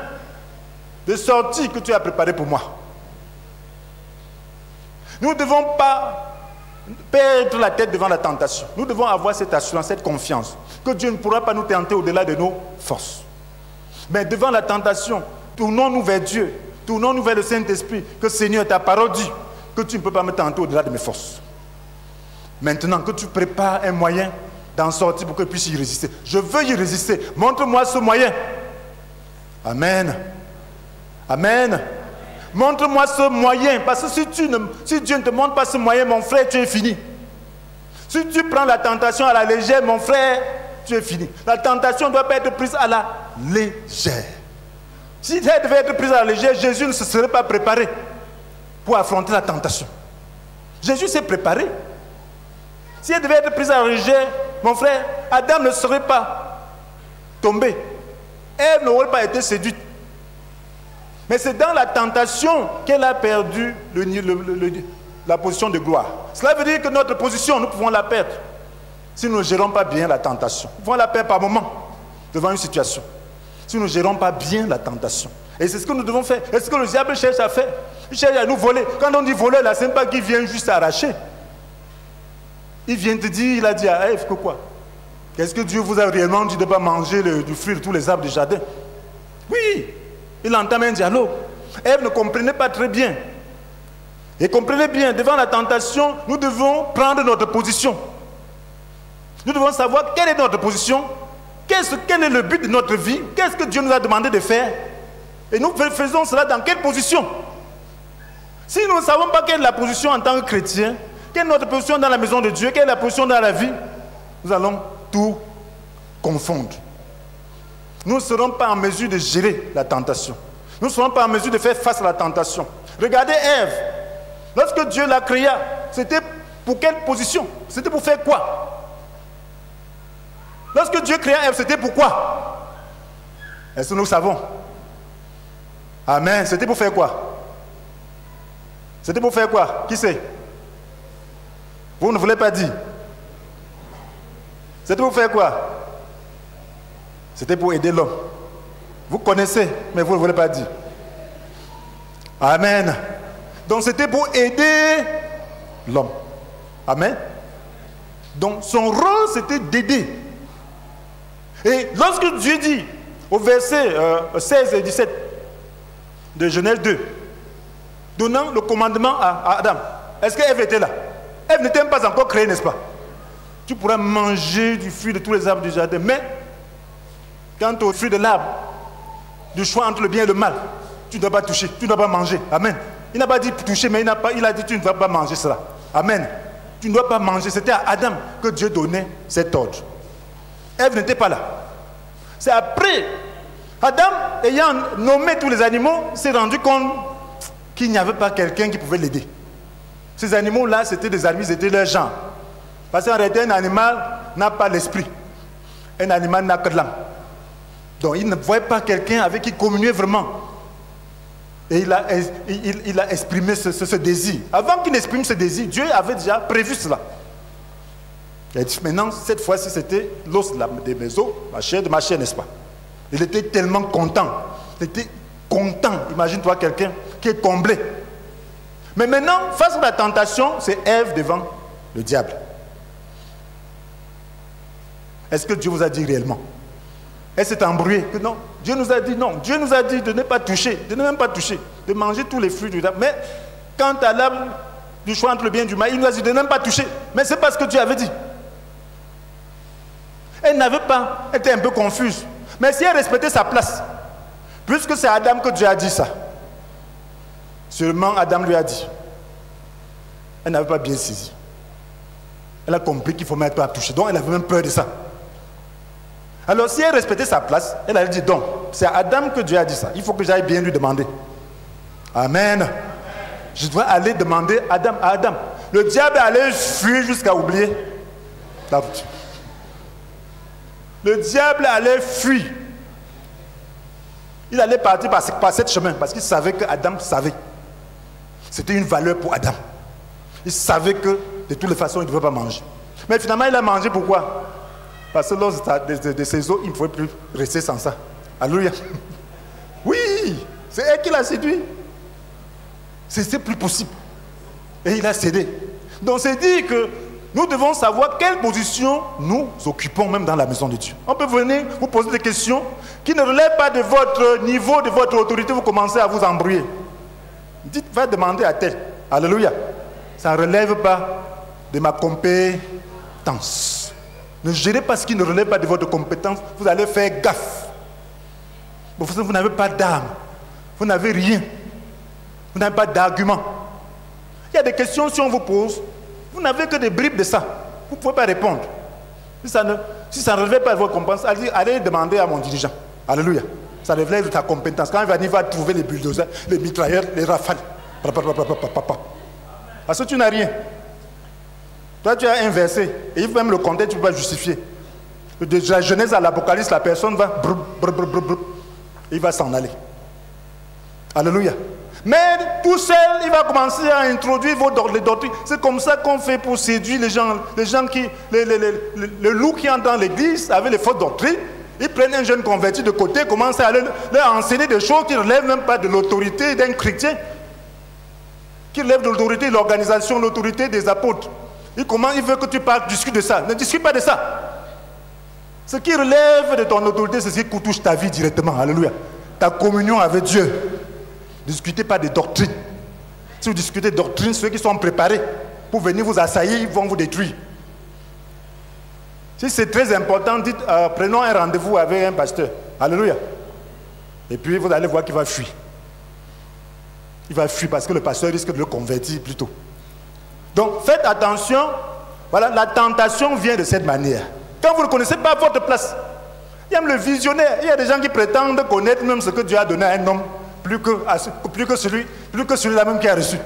Speaker 1: de sortie que tu as préparé pour moi? Nous ne devons pas perdre la tête devant la tentation. Nous devons avoir cette assurance, cette confiance que Dieu ne pourra pas nous tenter au-delà de nos forces. Mais devant la tentation, tournons-nous vers Dieu, tournons-nous vers le Saint-Esprit, que Seigneur, ta parole dit que tu ne peux pas me tenter au-delà de mes forces. Maintenant que tu prépares un moyen d'en sortir pour que je puisse y résister. Je veux y résister. Montre-moi ce moyen. Amen. Amen. Montre-moi ce moyen. Parce que si Dieu ne te montre pas ce moyen, mon frère, tu es fini. Si tu prends la tentation à la légère, mon frère, tu es fini. La tentation ne doit pas être prise à la légère. Si elle devait être prise à la légère, Jésus ne se serait pas préparé pour affronter la tentation. Jésus s'est préparé. Si elle devait être prise à la légère, mon frère, Adam ne serait pas tombé. Ève n'aurait pas été séduite. Mais c'est dans la tentation qu'elle a perdu la position de gloire. Cela veut dire que notre position, nous pouvons la perdre si nous ne gérons pas bien la tentation. Nous pouvons la perdre par moment devant une situation. Si nous ne gérons pas bien la tentation. Et c'est ce que nous devons faire. Et ce que le diable cherche à faire. Il cherche à nous voler. Quand on dit voler, là, ce n'est pas qu'il vient juste arracher. Il vient te dire, il a dit à Ève que quoi? Qu'est-ce que Dieu vous a réellement dit de ne pas manger du fruit de tous les arbres du jardin? Oui, il entame un dialogue. Ève ne comprenait pas très bien. Et comprenez bien, devant la tentation, nous devons prendre notre position. Nous devons savoir quelle est notre position, quel est le but de notre vie, qu'est-ce que Dieu nous a demandé de faire. Et nous faisons cela dans quelle position? Si nous ne savons pas quelle est la position en tant que chrétien, quelle est notre position dans la maison de Dieu, quelle est la position dans la vie, nous allons tout confondre. Nous ne serons pas en mesure de gérer la tentation. Nous ne serons pas en mesure de faire face à la tentation. Regardez Ève. Lorsque Dieu la créa, c'était pour quelle position? C'était pour faire quoi? Lorsque Dieu créa Ève, c'était pourquoi? Est-ce que nous savons? Amen. C'était pour faire quoi? C'était pour faire quoi? Qui sait? Vous ne voulez pas dire? C'était pour faire quoi? C'était pour aider l'homme. Vous connaissez, mais vous ne voulez pas dire. Amen. Donc c'était pour aider l'homme. Amen. Donc son rôle, c'était d'aider. Et lorsque Dieu dit, au verset 16 et 17 de Genèse 2, donnant le commandement à Adam, est-ce qu'Ève était là? Ève n'était même pas encore créée, n'est-ce pas? Tu pourras manger du fruit de tous les arbres du jardin, mais quant au fruit de l'arbre, du choix entre le bien et le mal, tu ne dois pas toucher, tu ne dois pas manger. Amen. Il n'a pas dit toucher, mais il a dit tu ne dois pas manger cela. Amen. Tu ne dois pas manger. C'était à Adam que Dieu donnait cet ordre. Ève n'était pas là. C'est après, Adam, ayant nommé tous les animaux, s'est rendu compte qu'il n'y avait pas quelqu'un qui pouvait l'aider. Ces animaux-là, c'était des animaux, c'était leur genre. Parce qu'en réalité, un animal n'a pas l'esprit. Un animal n'a que l'âme. Donc, il ne voyait pas quelqu'un avec qui communier vraiment. Et il a exprimé ce désir. Avant qu'il n'exprime ce désir, Dieu avait déjà prévu cela. Il a dit, maintenant, cette fois-ci, c'était l'os de mes os, la chair de ma chair, n'est-ce pas? Il était tellement content. Il était content. Imagine-toi quelqu'un qui est comblé. Mais maintenant, face à la tentation, c'est Ève devant le diable. Est-ce que Dieu vous a dit réellement? Elle s'est embrouillée que non. Dieu nous a dit non. Dieu nous a dit de ne pas toucher, de ne même pas toucher, de manger tous les fruits du arbre. Mais quant à l'arbre du choix entre le bien et du mal, il nous a dit de ne même pas toucher. Mais c'est pas ce que Dieu avait dit. Elle n'avait pas, elle était un peu confuse. Mais si elle respectait sa place, puisque c'est Adam que Dieu a dit ça, seulement Adam lui a dit. Elle n'avait pas bien saisi. Elle a compris qu'il ne faut même pas toucher. Donc elle avait même peur de ça. Alors si elle respectait sa place, elle a dit donc, c'est à Adam que Dieu a dit ça. Il faut que j'aille bien lui demander. Amen. Je dois aller demander à Adam. Le diable allait fuir jusqu'à oublier la route. Le diable allait fuir. Il allait partir par ce chemin parce qu'il savait que Adam savait. C'était une valeur pour Adam. Il savait que de toutes les façons, il ne devait pas manger. Mais finalement, il a mangé pourquoi? Parce que lors de ses os, il ne pouvait plus rester sans ça. Alléluia. Oui, c'est elle qui l'a séduit. C'était plus possible. Et il a cédé. Donc c'est dire que nous devons savoir quelle position nous occupons même dans la maison de Dieu. On peut venir vous poser des questions qui ne relèvent pas de votre niveau, de votre autorité, vous commencez à vous embrouiller. Dites, va demander à tel. Alléluia. Ça ne relève pas de ma compétence. Ne gérez pas ce qui ne relève pas de votre compétence. Vous allez faire gaffe. Vous n'avez pas d'âme. Vous n'avez rien. Vous n'avez pas d'argument. Il y a des questions, si on vous pose, vous n'avez que des bribes de ça. Vous ne pouvez pas répondre. Si ça ne relève pas de votre compétence, allez demander à mon dirigeant. Alléluia. Ça relève de ta compétence. Quand il va trouver les bulldozers, les mitrailleurs, les rafales. Parce que tu n'as rien. Toi, tu as inversé. Et il faut même le compter, tu ne peux pas justifier. De la Genèse à l'Apocalypse, la personne va... il va s'en aller. Alléluia. Mais tout seul, il va commencer à introduire les doctrines. C'est comme ça qu'on fait pour séduire les gens qui... Le loup qui entre dans l'église avec les fausses doctrines. Ils prennent un jeune converti de côté, commencent à leur enseigner des choses qui ne relèvent même pas de l'autorité d'un chrétien. Qui relèvent de l'autorité de l'organisation, l'autorité des apôtres. Il veut que tu parles, discute de ça. Ne discute pas de ça. Ce qui relève de ton autorité, c'est ce qui touche ta vie directement. Alléluia. Ta communion avec Dieu. Ne discutez pas de doctrine. Si vous discutez de doctrine, ceux qui sont préparés pour venir vous assaillir, ils vont vous détruire. Si c'est très important, dites, prenons un rendez-vous avec un pasteur. Alléluia. Et puis vous allez voir qu'il va fuir. Il va fuir parce que le pasteur risque de le convertir plutôt. Donc faites attention. Voilà, la tentation vient de cette manière. Quand vous ne connaissez pas votre place, il y a même le visionnaire. Il y a des gens qui prétendent connaître même ce que Dieu a donné à un homme plus que celui-là même qui a reçu.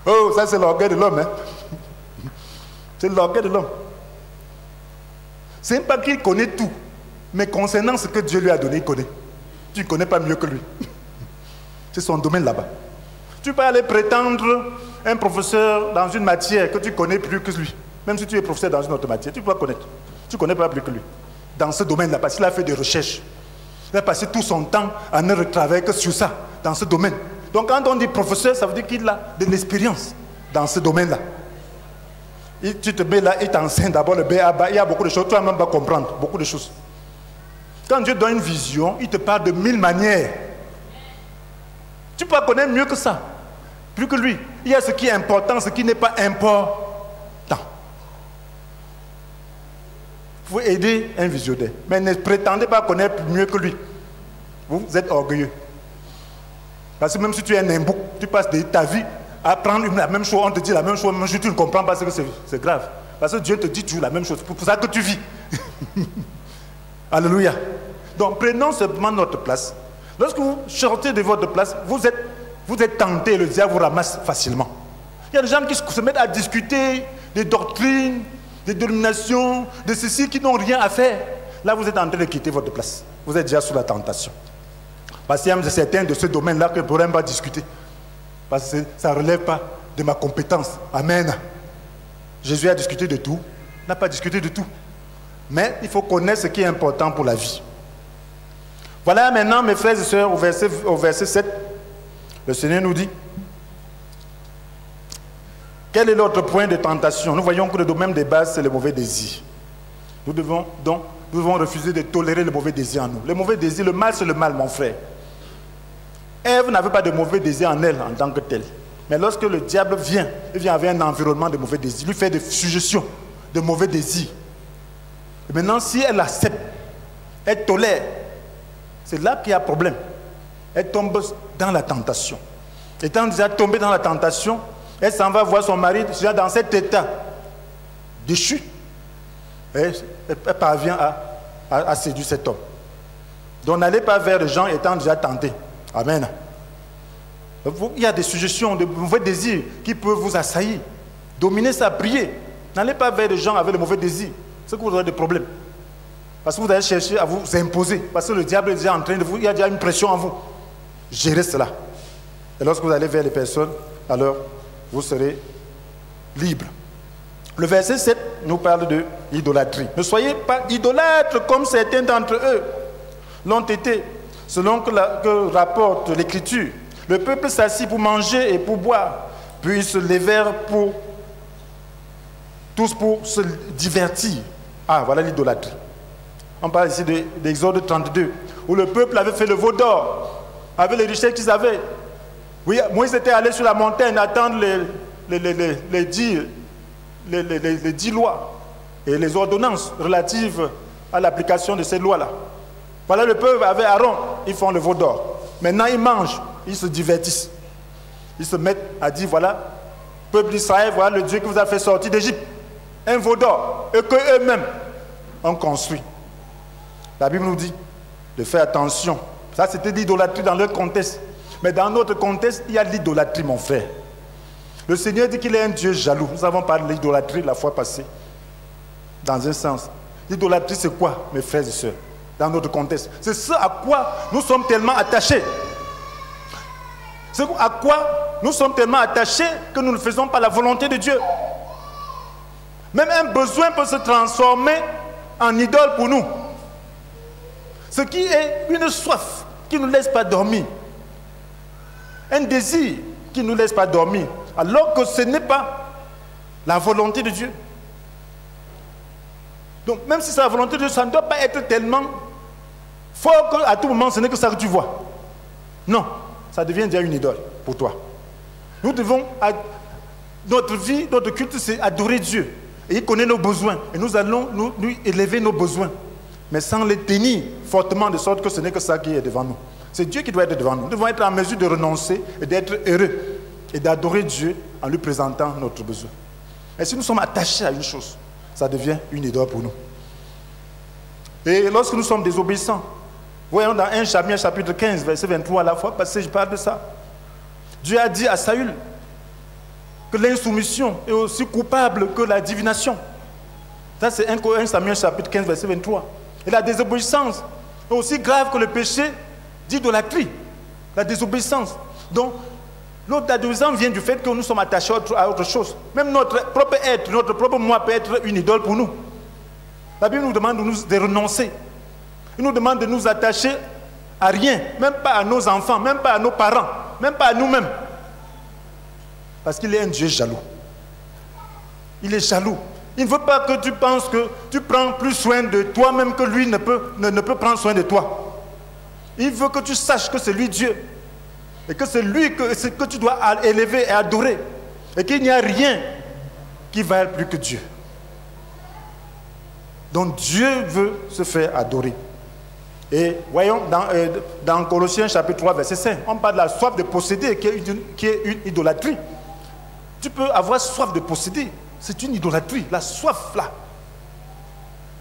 Speaker 1: Oh, ça c'est l'orgueil de l'homme. Hein? C'est l'orgueil de l'homme. C'est pas qu'il connaît tout, mais concernant ce que Dieu lui a donné, il connaît. Tu ne connais pas mieux que lui. C'est son domaine là-bas. Tu peux aller prétendre un professeur dans une matière que tu connais plus que lui. Même si tu es professeur dans une autre matière, tu peux pas connaître. Tu ne connais pas plus que lui. Dans ce domaine-là, parce qu'il a fait des recherches. Il a passé tout son temps à ne travailler que sur ça, dans ce domaine. Donc quand on dit professeur, ça veut dire qu'il a de l'expérience dans ce domaine-là. Tu te mets là, il t'enseigne d'abord le B.A.B.A. Il y a beaucoup de choses, tu ne vas même pas comprendre, beaucoup de choses. Quand Dieu donne une vision, il te parle de 1000 manières. Tu peux connaître mieux que ça, plus que lui. Il y a ce qui est important, ce qui n'est pas important. Vous aider un visionnaire, mais ne prétendez pas connaître mieux que lui. Vous êtes orgueilleux. Parce que même si tu es un nimbouk, tu passes ta vie à prendre la même chose, on te dit la même chose, même si tu ne comprends pas, que c'est grave. Parce que Dieu te dit toujours la même chose, c'est pour ça que tu vis. Alléluia. Donc prenons simplement notre place. Lorsque vous sortez de votre place, vous êtes tenté, le diable vous ramasse facilement. Il y a des gens qui se mettent à discuter des doctrines, des dominations, de ceci qui n'ont rien à faire. Là, vous êtes en train de quitter votre place. Vous êtes déjà sous la tentation. Parce qu'il y a certains de ce domaine-là que je ne pourrais pas discuter. Parce que ça ne relève pas de ma compétence. Amen. Jésus a discuté de tout, n'a pas discuté de tout. Mais il faut connaître ce qui est important pour la vie. Voilà maintenant, mes frères et sœurs, au verset 7, le Seigneur nous dit, quel est l'autre point de tentation? Nous voyons que le domaine de base, c'est le mauvais désir. Nous devons refuser de tolérer le mauvais désir en nous. Le mauvais désir, le mal, c'est le mal, mon frère. Ève n'avait pas de mauvais désir en elle en tant que telle. Mais lorsque le diable vient, il vient avec un environnement de mauvais désir, il lui fait des suggestions de mauvais désirs. Et maintenant, si elle accepte, elle tolère, c'est là qu'il y a problème. Elle tombe dans la tentation. Étant déjà tombée dans la tentation, elle s'en va voir son mari déjà dans cet état déchu. Elle parvient à séduire cet homme. Donc n'allez pas vers les gens étant déjà tentés. Amen. Il y a des suggestions, de mauvais désirs qui peuvent vous assaillir. Dominez ça, priez. N'allez pas vers les gens avec le mauvais désir. C'est que vous aurez des problèmes. Parce que vous allez chercher à vous imposer. Parce que le diable est déjà en train de vous... Il y a déjà une pression en vous. Gérez cela. Et lorsque vous allez vers les personnes, alors vous serez libre. Le verset 7 nous parle de l'idolâtrie. Ne soyez pas idolâtres comme certains d'entre eux l'ont été, selon que rapporte l'Écriture. Le peuple s'assit pour manger et pour boire, puis ils se levèrent tous pour se divertir. Ah, voilà l'idolâtrie. On parle ici d'Exode 32, où le peuple avait fait le veau d'or, avec les richesses qu'ils avaient. Oui, Moïse était allé sur la montagne attendre les 10 lois et les ordonnances relatives à l'application de ces lois-là. Voilà, le peuple avait Aaron, ils font le veau d'or. Maintenant, ils mangent, ils se divertissent. Ils se mettent à dire, voilà, peuple d'Israël, voilà le Dieu qui vous a fait sortir d'Égypte. Un veau d'or, et qu'eux-mêmes ont construit. La Bible nous dit de faire attention. Ça, c'était l'idolâtrie dans leur contexte. Mais dans notre contexte, il y a l'idolâtrie, mon frère. Le Seigneur dit qu'il est un Dieu jaloux. Nous avons parlé de l'idolâtrie la fois passée. Dans un sens. L'idolâtrie, c'est quoi, mes frères et sœurs? Dans notre contexte. C'est ce à quoi nous sommes tellement attachés. C'est à quoi nous sommes tellement attachés que nous ne faisons pas la volonté de Dieu. Même un besoin peut se transformer en idole pour nous. Ce qui est une soif qui ne nous laisse pas dormir. Un désir qui ne nous laisse pas dormir. Alors que ce n'est pas la volonté de Dieu. Donc même si c'est la volonté de Dieu, ça ne doit pas être tellement fort qu'à tout moment ce n'est que ça que tu vois. Non, ça devient déjà une idole pour toi. Nous devons, notre vie, notre culte, c'est adorer Dieu. Et il connaît nos besoins. Et nous allons nous élever nos besoins. Mais sans les tenir fortement de sorte que ce n'est que ça qui est devant nous. C'est Dieu qui doit être devant nous. Nous devons être en mesure de renoncer et d'être heureux. Et d'adorer Dieu en lui présentant notre besoin. Et si nous sommes attachés à une chose, ça devient une idole pour nous. Et lorsque nous sommes désobéissants, voyons dans 1 Samuel chapitre 15, verset 23, à la fois passée, je parle de ça. Dieu a dit à Saül que l'insoumission est aussi coupable que la divination. Ça c'est 1 Samuel chapitre 15, verset 23. Et la désobéissance est aussi grave que le péché d'idolâtrie. La désobéissance. Donc, notre désobéissance vient du fait que nous sommes attachés à autre chose. Même notre propre être, notre propre moi peut être une idole pour nous. La Bible nous demande de renoncer. Il nous demande de nous attacher à rien, même pas à nos enfants, même pas à nos parents, même pas à nous-mêmes. Parce qu'il est un Dieu jaloux. Il est jaloux. Il ne veut pas que tu penses que tu prends plus soin de toi-même que lui ne peut prendre soin de toi. Il veut que tu saches que c'est lui Dieu. Et que c'est lui que tu dois élever et adorer. Et qu'il n'y a rien qui vaille plus que Dieu. Donc Dieu veut se faire adorer. Et voyons dans Colossiens chapitre 3 verset 5, on parle de la soif de posséder qui est une idolâtrie. Tu peux avoir soif de posséder, c'est une idolâtrie, la soif là.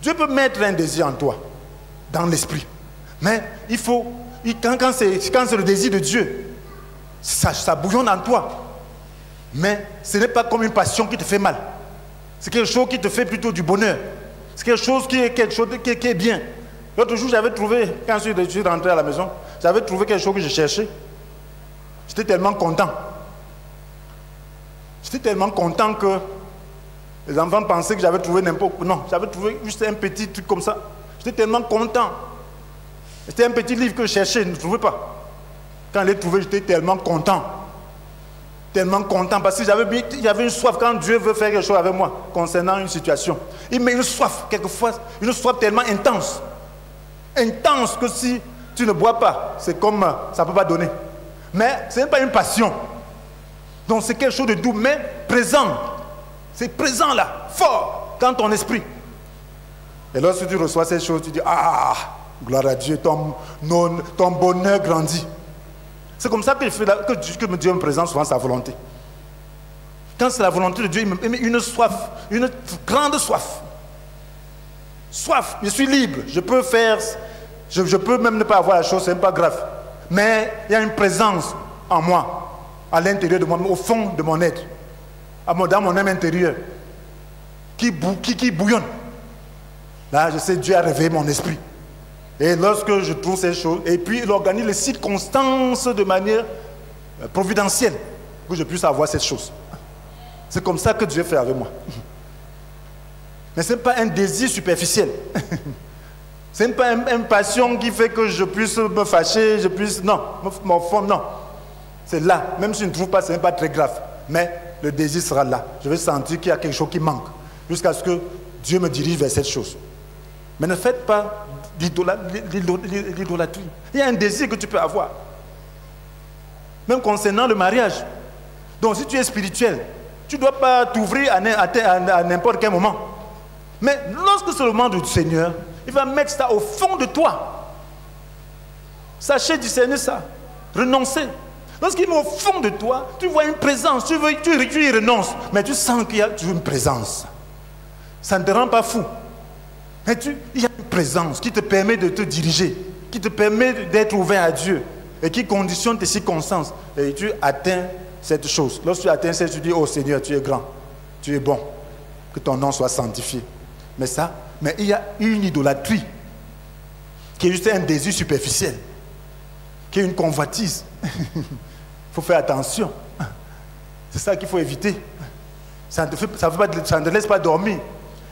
Speaker 1: Dieu peut mettre un désir en toi, dans l'esprit. Mais il faut, quand c'est le désir de Dieu, ça bouillonne en toi. Mais ce n'est pas comme une passion qui te fait mal. C'est quelque chose qui te fait plutôt du bonheur. C'est quelque chose qui est bien. L'autre jour, j'avais trouvé, quand je suis rentré à la maison, j'avais trouvé quelque chose que je cherchais. J'étais tellement content. J'étais tellement content que les enfants pensaient que j'avais trouvé n'importe quoi. Non, j'avais trouvé juste un petit truc comme ça. J'étais tellement content. C'était un petit livre que je cherchais, je ne trouvais pas. Quand je l'ai trouvé, j'étais tellement content. Tellement content parce que j'avais une soif quand Dieu veut faire quelque chose avec moi concernant une situation. Il met une soif, quelquefois, une soif tellement intense. Intense que si tu ne bois pas, c'est comme ça ne peut pas donner. Mais ce n'est pas une passion. Donc c'est quelque chose de doux, mais présent. C'est présent là, fort, dans ton esprit. Et lorsque tu reçois ces choses, tu dis, ah, gloire à Dieu, ton bonheur grandit. C'est comme ça que Dieu me présente souvent sa volonté. Quand c'est la volonté de Dieu, il met une soif, une grande soif. Soif, je suis libre, je peux faire, je peux même ne pas avoir la chose, ce n'est pas grave. Mais il y a une présence en moi, à l'intérieur de moi, au fond de mon être, dans mon âme intérieure, qui bouillonne. Là, je sais, Dieu a réveillé mon esprit. Et lorsque je trouve ces choses, et puis il organise les circonstances de manière providentielle, pour que je puisse avoir cette chose. C'est comme ça que Dieu fait avec moi. Mais ce n'est pas un désir superficiel. Ce n'est pas une passion qui fait que je puisse me fâcher, non, mon fond, non. C'est là, même si je ne trouve pas, ce n'est pas très grave. Mais le désir sera là. Je vais sentir qu'il y a quelque chose qui manque, jusqu'à ce que Dieu me dirige vers cette chose. Mais ne faites pas l'idolâtrie. Il y a un désir que tu peux avoir. Même concernant le mariage. Donc si tu es spirituel, tu ne dois pas t'ouvrir à n'importe quel moment. Mais lorsque c'est le moment du Seigneur, il va mettre ça au fond de toi. Sachez discerner ça. Renoncer. Lorsqu'il met au fond de toi, tu vois une présence. Tu y renonces. Mais tu sens qu'il y a une présence. Ça ne te rend pas fou. Mais il y a une présence qui te permet de te diriger, qui te permet d'être ouvert à Dieu et qui conditionne tes circonstances. Et tu atteins cette chose. Lorsque tu atteins ça, tu dis, oh Seigneur, tu es grand, tu es bon, que ton nom soit sanctifié. Mais il y a une idolâtrie qui est juste un désir superficiel, qui est une convoitise. Il faut faire attention. C'est ça qu'il faut éviter. Ça ne te laisse pas dormir.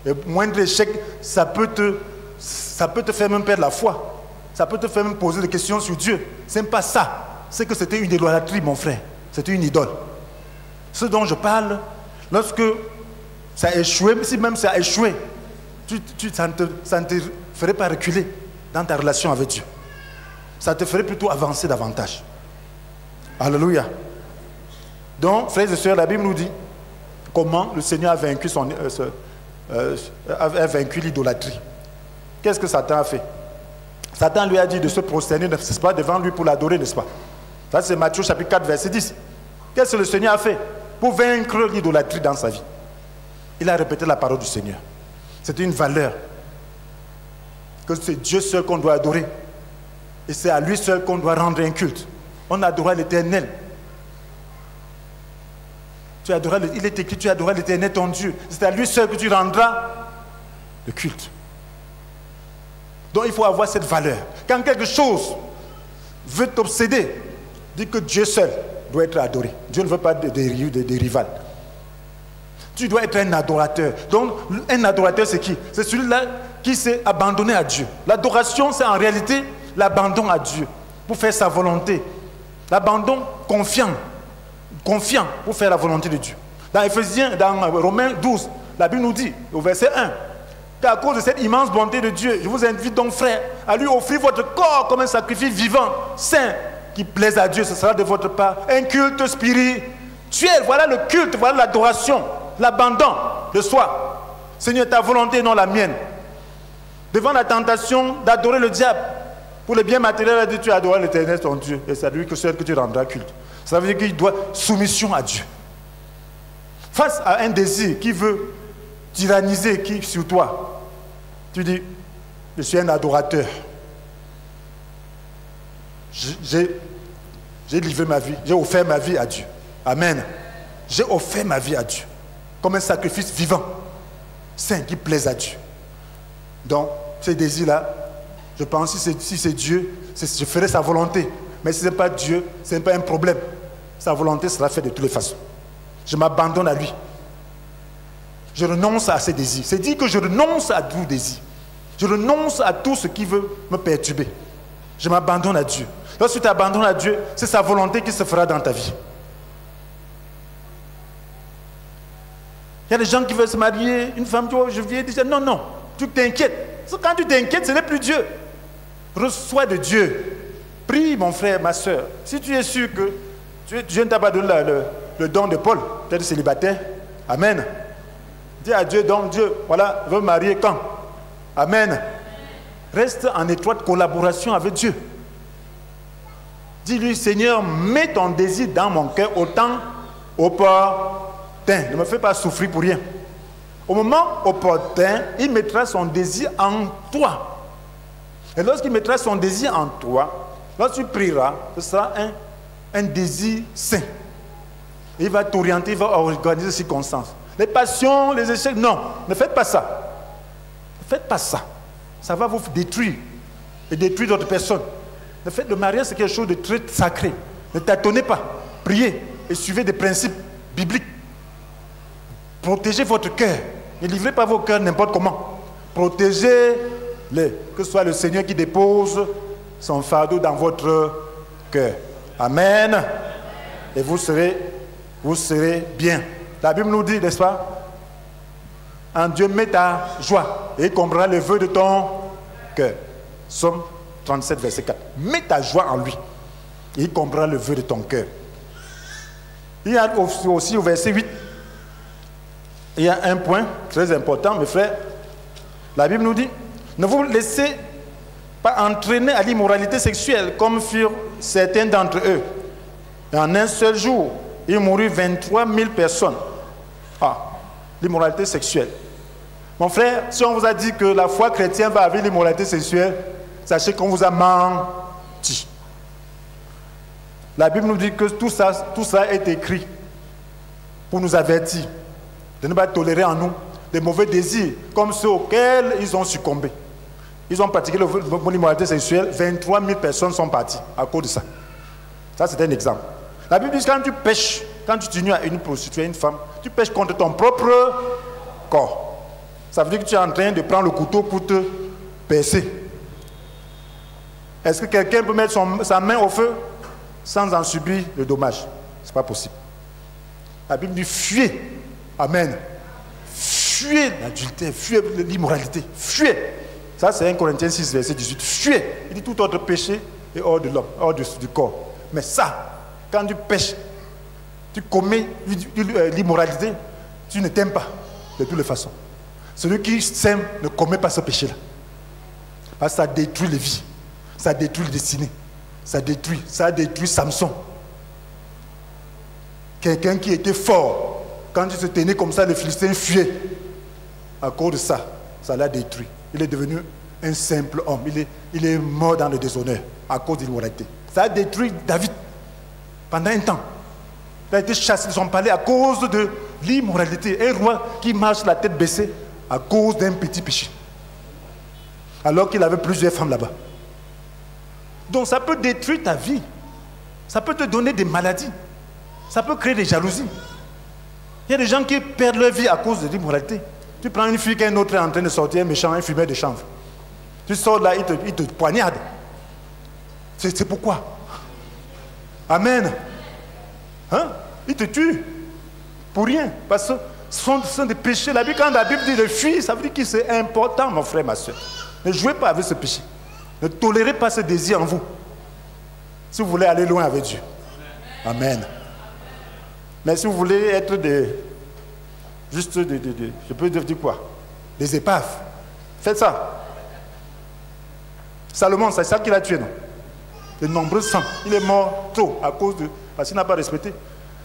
Speaker 1: Et moindre échec, ça peut te faire même perdre la foi. Ça peut te faire même poser des questions sur Dieu. Ce n'est pas ça. C'est que c'était une idolâtrie, mon frère. C'était une idole. Ce dont je parle, lorsque ça a échoué, si même ça a échoué, ça ne te ferait pas reculer dans ta relation avec Dieu. Ça te ferait plutôt avancer davantage. Alléluia. Donc, frères et sœurs, la Bible nous dit comment le Seigneur a vaincu l'idolâtrie. Qu'est-ce que Satan a fait? Satan lui a dit de se prosterner, n'est-ce pas, devant lui pour l'adorer, n'est-ce pas? Ça, c'est Matthieu chapitre 4, verset 10. Qu'est-ce que le Seigneur a fait pour vaincre l'idolâtrie dans sa vie? Il a répété la parole du Seigneur. C'est une valeur que c'est Dieu seul qu'on doit adorer. Et c'est à lui seul qu'on doit rendre un culte. On adorera l'Éternel. Il est écrit, tu adoreras l'Éternel ton Dieu. C'est à lui seul que tu rendras le culte. Donc il faut avoir cette valeur. Quand quelque chose veut t'obséder, dis que Dieu seul doit être adoré. Dieu ne veut pas des rivales. Tu dois être un adorateur. Donc un adorateur c'est qui? C'est celui-là qui s'est abandonné à Dieu. L'adoration c'est en réalité l'abandon à Dieu pour faire sa volonté. L'abandon confiant pour faire la volonté de Dieu. Dans Romains 12, la Bible nous dit, au verset 1, qu'à cause de cette immense bonté de Dieu, je vous invite donc, frères, à lui offrir votre corps comme un sacrifice vivant, saint, qui plaise à Dieu. Ce sera de votre part un culte spirituel. Voilà le culte, voilà l'adoration, l'abandon de soi. Seigneur, ta volonté, non la mienne. Devant la tentation d'adorer le diable, pour le bien matériel, tu adoreras l'Éternel ton Dieu, et c'est à lui seul que tu rendras culte. Ça veut dire qu'il doit soumission à Dieu. Face à un désir qui veut tyranniser sur toi, tu dis, je suis un adorateur. J'ai livré ma vie, j'ai offert ma vie à Dieu. Amen. J'ai offert ma vie à Dieu comme un sacrifice vivant, saint, qui plaise à Dieu. Donc, ces désirs-là, je pense, si c'est Dieu, je ferai sa volonté. Mais si ce n'est pas Dieu, ce n'est pas un problème. Sa volonté sera faite de toutes les façons. Je m'abandonne à lui. Je renonce à ses désirs. C'est dire que je renonce à tout désir. Je renonce à tout ce qui veut me perturber. Je m'abandonne à Dieu. Lorsque tu t'abandonnes à Dieu, c'est sa volonté qui se fera dans ta vie. Il y a des gens qui veulent se marier, une femme dit, oh, je viens déjà. Non, non, tu t'inquiètes. Quand tu t'inquiètes, ce n'est plus Dieu. Reçois de Dieu. Prie, mon frère, ma soeur. Si tu es sûr que Dieu ne t'a pas donné le don de Paul, peut-être célibataire, amen. Dis à Dieu, donc Dieu, voilà, veut marier quand? Amen. Reste en étroite collaboration avec Dieu. Dis-lui, Seigneur, mets ton désir dans mon cœur autant opportun. Ne me fais pas souffrir pour rien. Au moment opportun, il mettra son désir en toi. Et lorsqu'il mettra son désir en toi, lorsque tu prieras, ce sera un désir saint. Il va t'orienter, il va organiser les circonstances. Les passions, les échecs, non, ne faites pas ça. Ne faites pas ça. Ça va vous détruire et détruire d'autres personnes. Le mariage, c'est quelque chose de très sacré. Ne tâtonnez pas. Priez et suivez des principes bibliques. Protégez votre cœur. Ne livrez pas vos cœurs n'importe comment. Protégez-les. Que ce soit le Seigneur qui dépose son fardeau dans votre cœur. Amen. Et vous serez bien. La Bible nous dit, n'est-ce pas? En Dieu, mets ta joie et il comblera le vœu de ton cœur. Psaume 37, verset 4. Mets ta joie en lui et il comblera le vœu de ton cœur. Il y a aussi au verset 8, il y a un point très important, mes frères. La Bible nous dit, ne vous laissez pas entraîner à l'immoralité sexuelle comme furent certains d'entre eux. Et en un seul jour, il mourut 23 000 personnes. Ah, l'immoralité sexuelle. Mon frère, si on vous a dit que la foi chrétienne va avec l'immoralité sexuelle, sachez qu'on vous a menti. La Bible nous dit que tout ça est écrit pour nous avertir de ne pas tolérer en nous des mauvais désirs comme ceux auxquels ils ont succombé. Ils ont pratiqué l'immoralité sexuelle, 23 000 personnes sont parties à cause de ça. Ça, c'est un exemple. La Bible dit que quand tu pêches, quand tu t'unies à une prostituée, à une femme, tu pêches contre ton propre corps. Ça veut dire que tu es en train de prendre le couteau pour te percer. Est-ce que quelqu'un peut mettre sa main au feu sans en subir le dommage? Ce n'est pas possible. La Bible dit fuyez. Amen. Fuyez l'adultère, fuyez l'immoralité, fuyez. Ça, c'est 1 Corinthiens 6, verset 18. Fuyez. Il dit tout autre péché est hors de l'homme, hors du corps. Mais ça, quand tu pêches, tu commets l'immoralité, tu ne t'aimes pas de toutes les façons. Celui qui s'aime ne commet pas ce péché-là. Parce que ça détruit les vies, ça détruit les destinées, ça a détruit Samson. Quelqu'un qui était fort, quand il se tenait comme ça, les Philistins fuyaient. À cause de ça, ça l'a détruit. Il est devenu un simple homme. Il est mort dans le déshonneur à cause de l'immoralité. Ça a détruit David pendant un temps. Il a été chassé de son palais à cause de l'immoralité. Un roi qui marche la tête baissée à cause d'un petit péché. Alors qu'il avait plusieurs femmes là-bas. Donc ça peut détruire ta vie. Ça peut te donner des maladies. Ça peut créer des jalousies. Il y a des gens qui perdent leur vie à cause de l'immoralité. Tu prends une fille qu'un autre est en train de sortir, un méchant, un fumeur de chanvre. Tu sors là, il te poignarde. C'est pourquoi. Amen. Hein? Il te tue. Pour rien. Parce que ce sont des péchés. Quand la Bible dit de fuir, ça veut dire que c'est important, mon frère, ma soeur. Ne jouez pas avec ce péché. Ne tolérez pas ce désir en vous. Si vous voulez aller loin avec Dieu. Amen. Mais si vous voulez être je peux dire quoi? Des épaves. Faites ça. Salomon, c'est ça qui l'a tué, non? De nombreuses femmes. Il est mort tôt à cause de... Parce qu'il n'a pas respecté.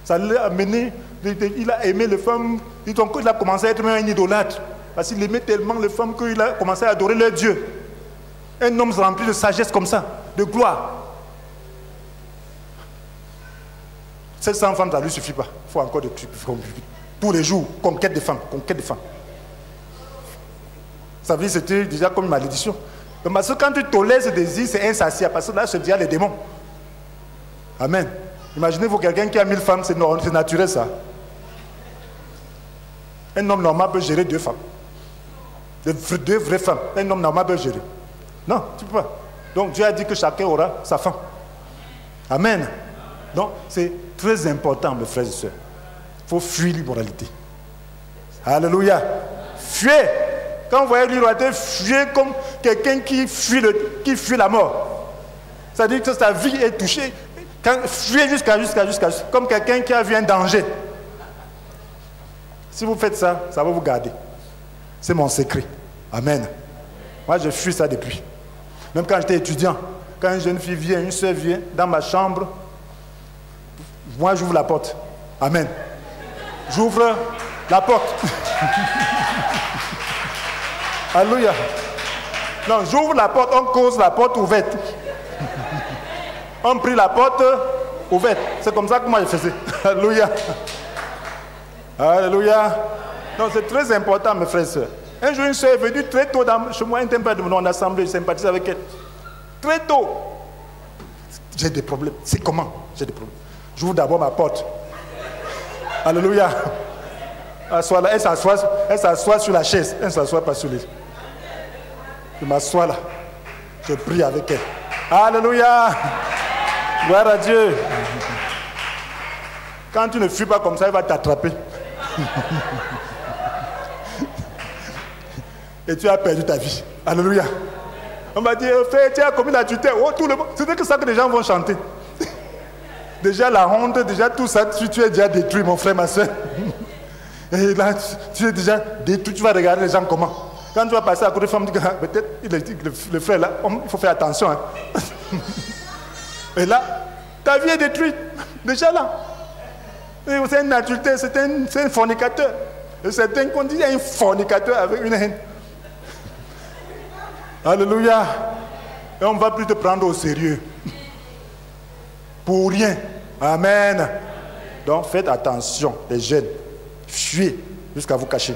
Speaker 1: Ça l'a amené... Il a aimé les femmes. Il a commencé à être même un idolâtre. Parce qu'il aimait tellement les femmes qu'il a commencé à adorer leur Dieu. Un homme rempli de sagesse comme ça, de gloire. 700 femmes, ça ne lui suffit pas. Il faut encore des trucs. Tous les jours, conquête des femmes, conquête des femmes. Ça veut dire que c'était déjà comme une malédiction. Donc, parce que quand tu tolères ce désir, c'est insatiable. Parce que là, c'est déjà les démons. Amen. Imaginez-vous quelqu'un qui a 1000 femmes, c'est naturel ça. Un homme normal peut gérer 2 femmes. 2 vraies femmes. Un homme normal peut gérer. Non, tu ne peux pas. Donc Dieu a dit que chacun aura sa femme. Amen. Donc c'est très important, mes frères et sœurs. Il faut fuir l'immoralité. Alléluia. Fuyez. Quand vous voyez l'immoralité, fuyez comme quelqu'un qui fuit la mort. C'est-à-dire que sa vie est touchée. Fuyez jusqu'à comme quelqu'un qui a vu un danger. Si vous faites ça, ça va vous garder. C'est mon secret. Amen. Moi, je fuis ça depuis. Même quand j'étais étudiant, quand une jeune fille vient, une soeur vient dans ma chambre, moi, j'ouvre la porte. Amen. J'ouvre la porte. Alléluia. Non, j'ouvre la porte, on cause la porte ouverte. On prie la porte ouverte. C'est comme ça que moi je faisais. Alléluia. Alléluia. Donc c'est très important, mes frères et sœurs. Un jour, une soeur est venue très tôt chez moi, un temple de mon assemblée, je sympathise avec elle. Très tôt. J'ai des problèmes. C'est comment? J'ai des problèmes. J'ouvre d'abord ma porte. Alléluia. Elle s'assoit sur la chaise. Elle ne s'assoit pas sur les... Je m'assois là. Je prie avec elle. Alléluia. Gloire à Dieu. Quand tu ne fuis pas comme ça, il va t'attraper. Et tu as perdu ta vie. Alléluia. On m'a dit, frère, tu as commis l'adultère. Oh, tout le monde. C'est que ça que les gens vont chanter. Déjà la honte, déjà tout ça, tu es déjà détruit, mon frère, ma soeur. Et là, tu es déjà détruit. Tu vas regarder les gens comment. Quand tu vas passer à côté de femme, tu dis, peut-être le frère là, il faut faire attention. Hein. Et là, ta vie est détruite. Déjà là. C'est un adultère, c'est un fornicateur. Et certains qu'on dit un fornicateur avec une haine. Alléluia. Et on ne va plus te prendre au sérieux. pour rien. Amen. Donc faites attention, les jeunes. Fuyez jusqu'à vous cacher.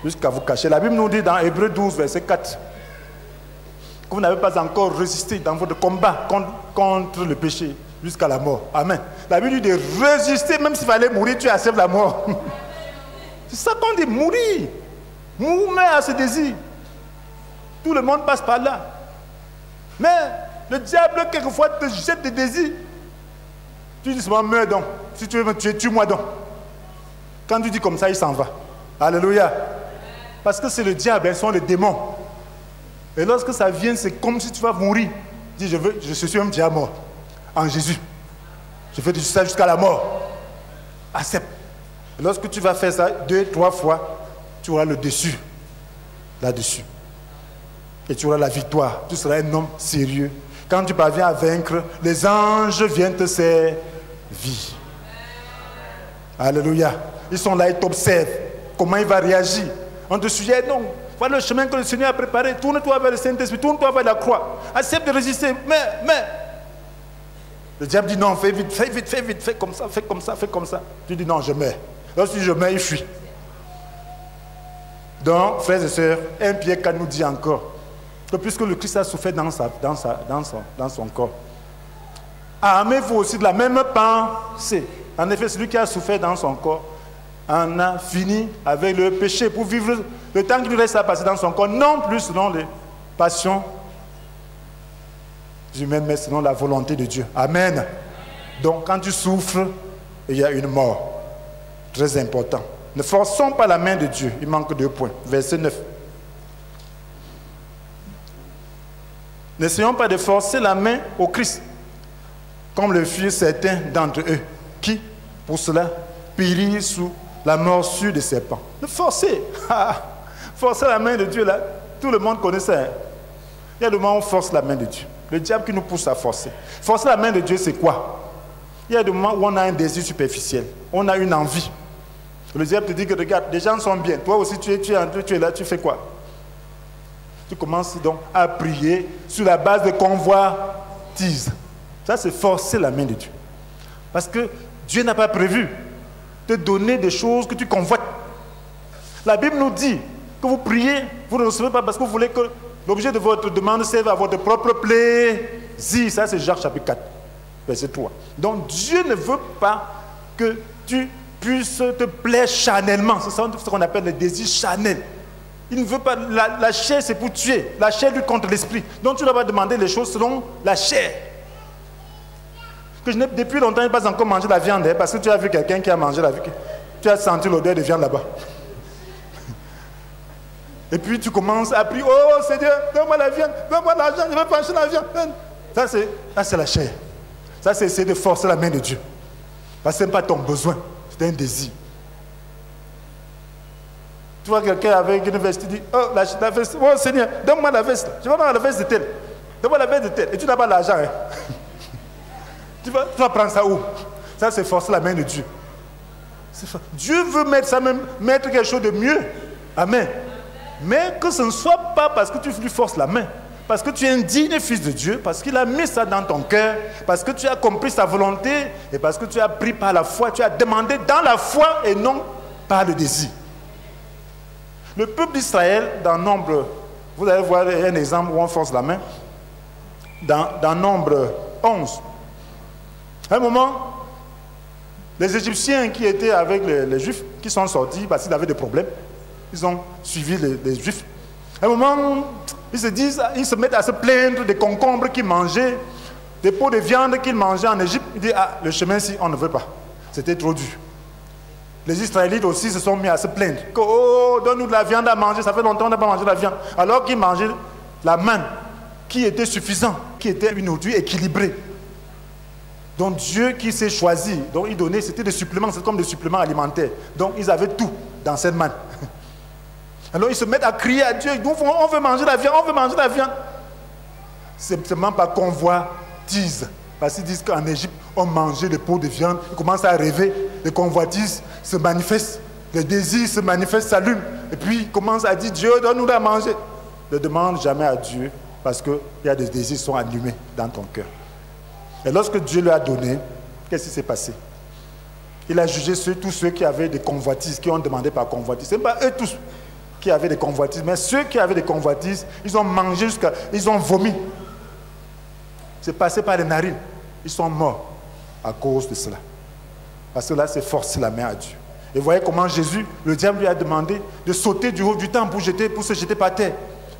Speaker 1: Jusqu'à vous cacher. La Bible nous dit dans Hébreux 12, verset 4, que vous n'avez pas encore résisté dans votre combat contre le péché jusqu'à la mort. Amen. La Bible dit de résister, même s'il fallait mourir, tu acceptes la mort. C'est ça qu'on dit, mourir. Mourir à ce désir. Tout le monde passe par là. Mais le diable, quelquefois, te jette des désirs. Tu dis seulement, meurs donc. Si tu veux me tuer, tue-moi donc. Quand tu dis comme ça, il s'en va. Alléluia. Parce que c'est le diable, ils sont les démons. Et lorsque ça vient, c'est comme si tu vas mourir. Dis, je suis même déjà mort. En Jésus. Je fais ça jusqu'à la mort. Accepte. Et lorsque tu vas faire ça 2, 3 fois, tu auras le dessus. Là-dessus. Et tu auras la victoire. Tu seras un homme sérieux. Quand tu parviens à vaincre, les anges viennent te servir. Alléluia. Ils sont là, ils t'observent. Comment il va réagir. On te suggère, non. Voilà le chemin que le Seigneur a préparé. Tourne-toi vers le Saint-Esprit. Tourne-toi vers la croix. Accepte de résister. Mais. Le diable dit non, fais vite. Fais comme ça, fais comme ça, fais comme ça. Tu dis non, je meurs. Lorsque je meurs, il fuit. Donc, frères et sœurs, 1 Pierre 4 nous dit encore que puisque le Christ a souffert dans son corps, armez-vous aussi de la même pensée. En effet, celui qui a souffert dans son corps en a fini avec le péché pour vivre le temps qu'il lui reste à passer dans son corps, non plus selon les passions humaines, mais selon la volonté de Dieu. Amen. Donc, quand tu souffres, il y a une mort. Très important. Ne forçons pas la main de Dieu. Il manque 2 points. Verset 9. N'essayons pas de forcer la main au Christ, comme le firent certains d'entre eux, qui, pour cela, périrent sous la morsure des serpents. Ne forcez. Forcer la main de Dieu, là, tout le monde connaît ça. Il y a des moments où on force la main de Dieu. Le diable qui nous pousse à forcer. Forcer la main de Dieu, c'est quoi? Il y a des moments où on a un désir superficiel. On a une envie. Le diable te dit que regarde, les gens sont bien. Toi aussi, tu es là, tu fais quoi? Tu commences donc à prier sur la base de convoitise. Ça, c'est forcer la main de Dieu. Parce que Dieu n'a pas prévu de donner des choses que tu convoites. La Bible nous dit que vous priez, vous ne recevez pas parce que vous voulez que l'objet de votre demande serve à votre propre plaisir. Ça, c'est Jacques chapitre 4, verset 3. Donc, Dieu ne veut pas que tu puisses te plaire charnellement. C'est ce qu'on appelle le désir charnel. Il ne veut pas. La chair, c'est pour tuer. La chair lutte contre l'esprit. Donc, tu ne dois pas demander les choses selon la chair. Que je n'ai depuis longtemps pas encore mangé la viande, parce que tu as vu quelqu'un qui a mangé la viande. Tu as senti l'odeur de viande là-bas. Et puis tu commences à prier, oh Seigneur, donne-moi la viande, donne-moi l'argent, je vais manger la viande. Ça c'est la chair. Ça c'est essayer de forcer la main de Dieu. Parce que ce n'est pas ton besoin, c'est un désir. Tu vois quelqu'un avec une veste, tu dis, oh la veste, oh Seigneur, donne-moi la veste. Je vais avoir la veste de tel. Donne-moi la veste de tel. Et tu n'as pas l'argent. Hein. Tu vas prendre ça où? Ça c'est forcer la main de Dieu. Dieu veut mettre quelque chose de mieux. Amen. Mais que ce ne soit pas parce que tu lui forces la main, parce que tu es un digne fils de Dieu, parce qu'il a mis ça dans ton cœur, parce que tu as compris sa volonté, et parce que tu as pris par la foi, tu as demandé dans la foi et non par le désir. Le peuple d'Israël, dans Nombre, vous allez voir un exemple où on force la main, dans Nombre 11. À un moment, les Égyptiens qui étaient avec les Juifs, qui sont sortis parce qu'ils avaient des problèmes, ils ont suivi les Juifs. À un moment, ils se mettent à se plaindre des concombres qu'ils mangeaient, des pots de viande qu'ils mangeaient en Égypte. Ils disent, ah, le chemin-ci, on ne veut pas. C'était trop dur. Les Israélites aussi se sont mis à se plaindre. Que, oh, donne-nous de la viande à manger, ça fait longtemps qu'on n'a pas mangé de la viande. Alors qu'ils mangeaient la manne, qui était suffisante, qui était une nourriture équilibrée. Donc Dieu qui s'est choisi, donc il donnait, c'était des suppléments, c'est comme des suppléments alimentaires. Donc ils avaient tout dans cette manne. Alors ils se mettent à crier à Dieu, on veut manger la viande, on veut manger la viande. C'est seulement par convoitise. Parce qu'ils disent qu'en Égypte, on mangeait des pots de viande, ils commencent à rêver, les convoitises se manifestent, les désirs se manifestent, s'allument. Et puis ils commencent à dire, Dieu, donne-nous à manger. Ne demande jamais à Dieu, parce qu'il y a des désirs qui sont allumés dans ton cœur. Et lorsque Dieu lui a donné, qu'est-ce qui s'est passé? Il a jugé tous ceux qui avaient des convoitises, qui ont demandé par convoitise. Ce n'est pas eux tous qui avaient des convoitises, mais ceux qui avaient des convoitises, ils ont mangé ils ont vomi. C'est passé par les narines. Ils sont morts à cause de cela. Parce que là, c'est forcer la main à Dieu. Et voyez comment Jésus, le diable lui a demandé de sauter du haut du temple pour se jeter par terre.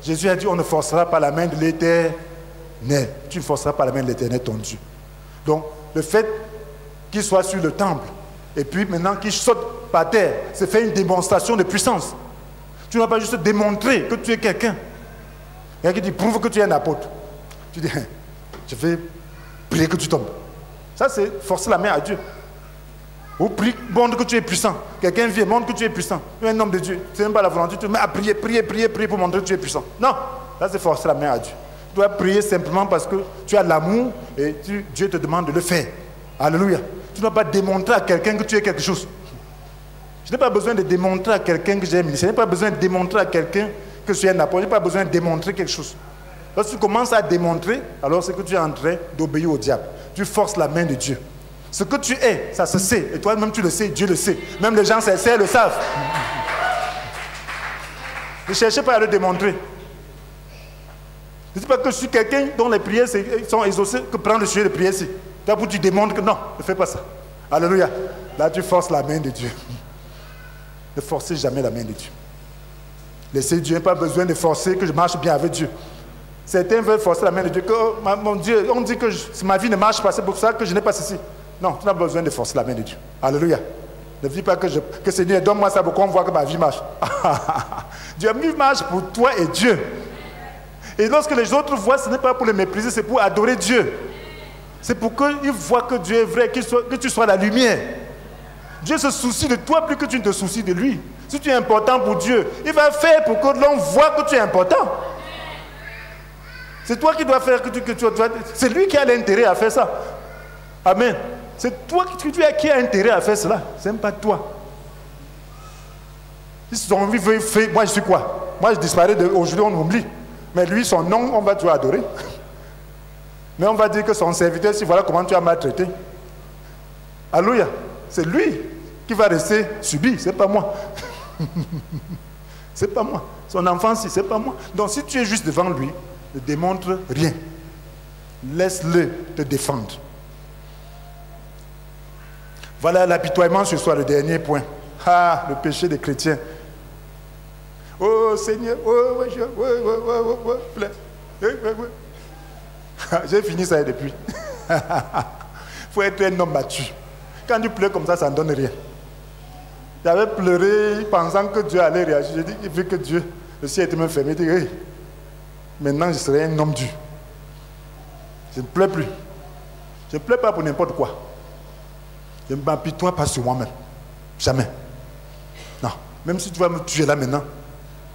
Speaker 1: Jésus a dit, on ne forcera pas la main de l'Éternel. Tu ne forceras pas la main de l'Éternel, ton Dieu. Donc, le fait qu'il soit sur le temple, et puis maintenant qu'il saute par terre, c'est faire une démonstration de puissance. Tu ne vas pas juste démontrer que tu es quelqu'un. Il y a qui dit, prouve que tu es un apôtre. Tu dis, je vais prier que tu tombes. Ça, c'est forcer la main à Dieu. Ou prie, montre que tu es puissant. Quelqu'un vient, montre que tu es puissant. Tu es un homme de Dieu. Ce n'est même pas la volonté. Tu te mets à prier pour montrer que tu es puissant. Non, ça c'est forcer la main à Dieu. Tu dois prier simplement parce que tu as l'amour et Dieu te demande de le faire. Alléluia. Tu ne dois pas démontrer à quelqu'un que tu es quelque chose. Je n'ai pas besoin de démontrer à quelqu'un que j'ai un ministère. Je n'ai pas besoin de démontrer à quelqu'un que je suis un apôtre. Je n'ai pas besoin de démontrer quelque chose. Lorsque tu commences à démontrer, alors c'est que tu es en train d'obéir au diable. Tu forces la main de Dieu. Ce que tu es, ça se sait. Et toi-même, tu le sais, Dieu le sait. Même les gens sincères le savent. Ne cherchez pas à le démontrer. Ne dis pas que je suis quelqu'un dont les prières sont exaucées, que prendre le sujet de prière ici. D'abord, tu démontres que non, ne fais pas ça. Alléluia. Là, tu forces la main de Dieu. Ne forcez jamais la main de Dieu. Laissez Dieu, pas besoin de forcer que je marche bien avec Dieu. Certains veulent forcer la main de Dieu. Que, oh, mon Dieu, on dit que ma vie ne marche pas, c'est pour ça que je n'ai pas ceci. Non, tu n'as pas besoin de forcer la main de Dieu. Alléluia. Ne dis pas que Seigneur, donne-moi ça pour qu'on voit que ma vie marche. Dieu marche pour toi et Dieu. Et lorsque les autres voient, ce n'est pas pour le mépriser, c'est pour adorer Dieu. C'est pour qu'ils voient que Dieu est vrai, que tu sois la lumière. Dieu se soucie de toi plus que tu ne te soucies de lui. Si tu es important pour Dieu, il va faire pour que l'on voit que tu es important. C'est toi qui dois faire c'est lui qui a l'intérêt à faire ça. Amen. C'est toi qui as intérêt à faire cela. Ce n'est pas toi. Si son envie veut faire, moi je suis quoi? Moi je disparais aujourd'hui, on m'oublie. Mais lui, son nom, on va toujours adorer. Mais on va dire que son serviteur, si voilà comment tu as maltraité. Alléluia. C'est lui qui va rester subi, c'est pas moi. C'est pas moi. Son enfant, si, c'est pas moi. Donc si tu es juste devant lui, ne démontre rien. Laisse-le te défendre. Voilà l'apitoiement ce soir, le dernier point. Ah, le péché des chrétiens. Oh Seigneur, j'ai fini ça depuis. Il faut être un homme mature. Quand tu pleures comme ça ne donne rien. J'avais pleuré pensant que Dieu allait réagir. J'ai dit, vu que Dieu, le ciel était même fermé, il dit, hey, maintenant je serai un homme dur. Je ne pleure plus. Je ne pleure pas pour n'importe quoi. Je ne m'apitoie pas sur moi-même. Jamais. Non. Même si tu vas me tuer là maintenant,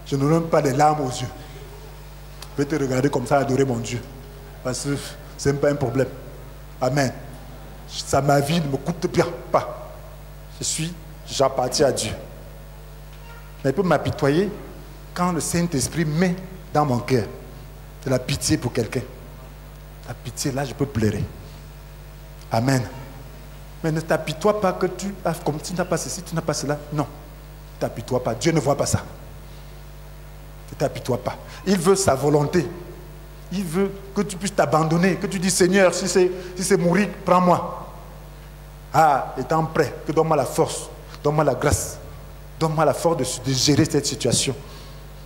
Speaker 1: je n'aurai même pas les larmes aux yeux. Je vais te regarder comme ça, adorer mon Dieu. Parce que ce n'est pas un problème. Amen. Ça, ma vie ne me coûte bien pas. J'appartiens à Dieu. Mais il peut m'apitoyer quand le Saint-Esprit met dans mon cœur de la pitié pour quelqu'un. La pitié, là, je peux pleurer. Amen. Mais ne t'apitoie pas que comme tu n'as pas ceci, tu n'as pas cela. Non. Ne t'apitoie pas. Dieu ne voit pas ça. Ne t'apitoie pas. Il veut sa volonté. Il veut que tu puisses t'abandonner, que tu dis, Seigneur, si c'est mourir, prends-moi. Ah, étant prêt, que donne-moi la force, donne-moi la grâce, donne-moi la force de gérer cette situation.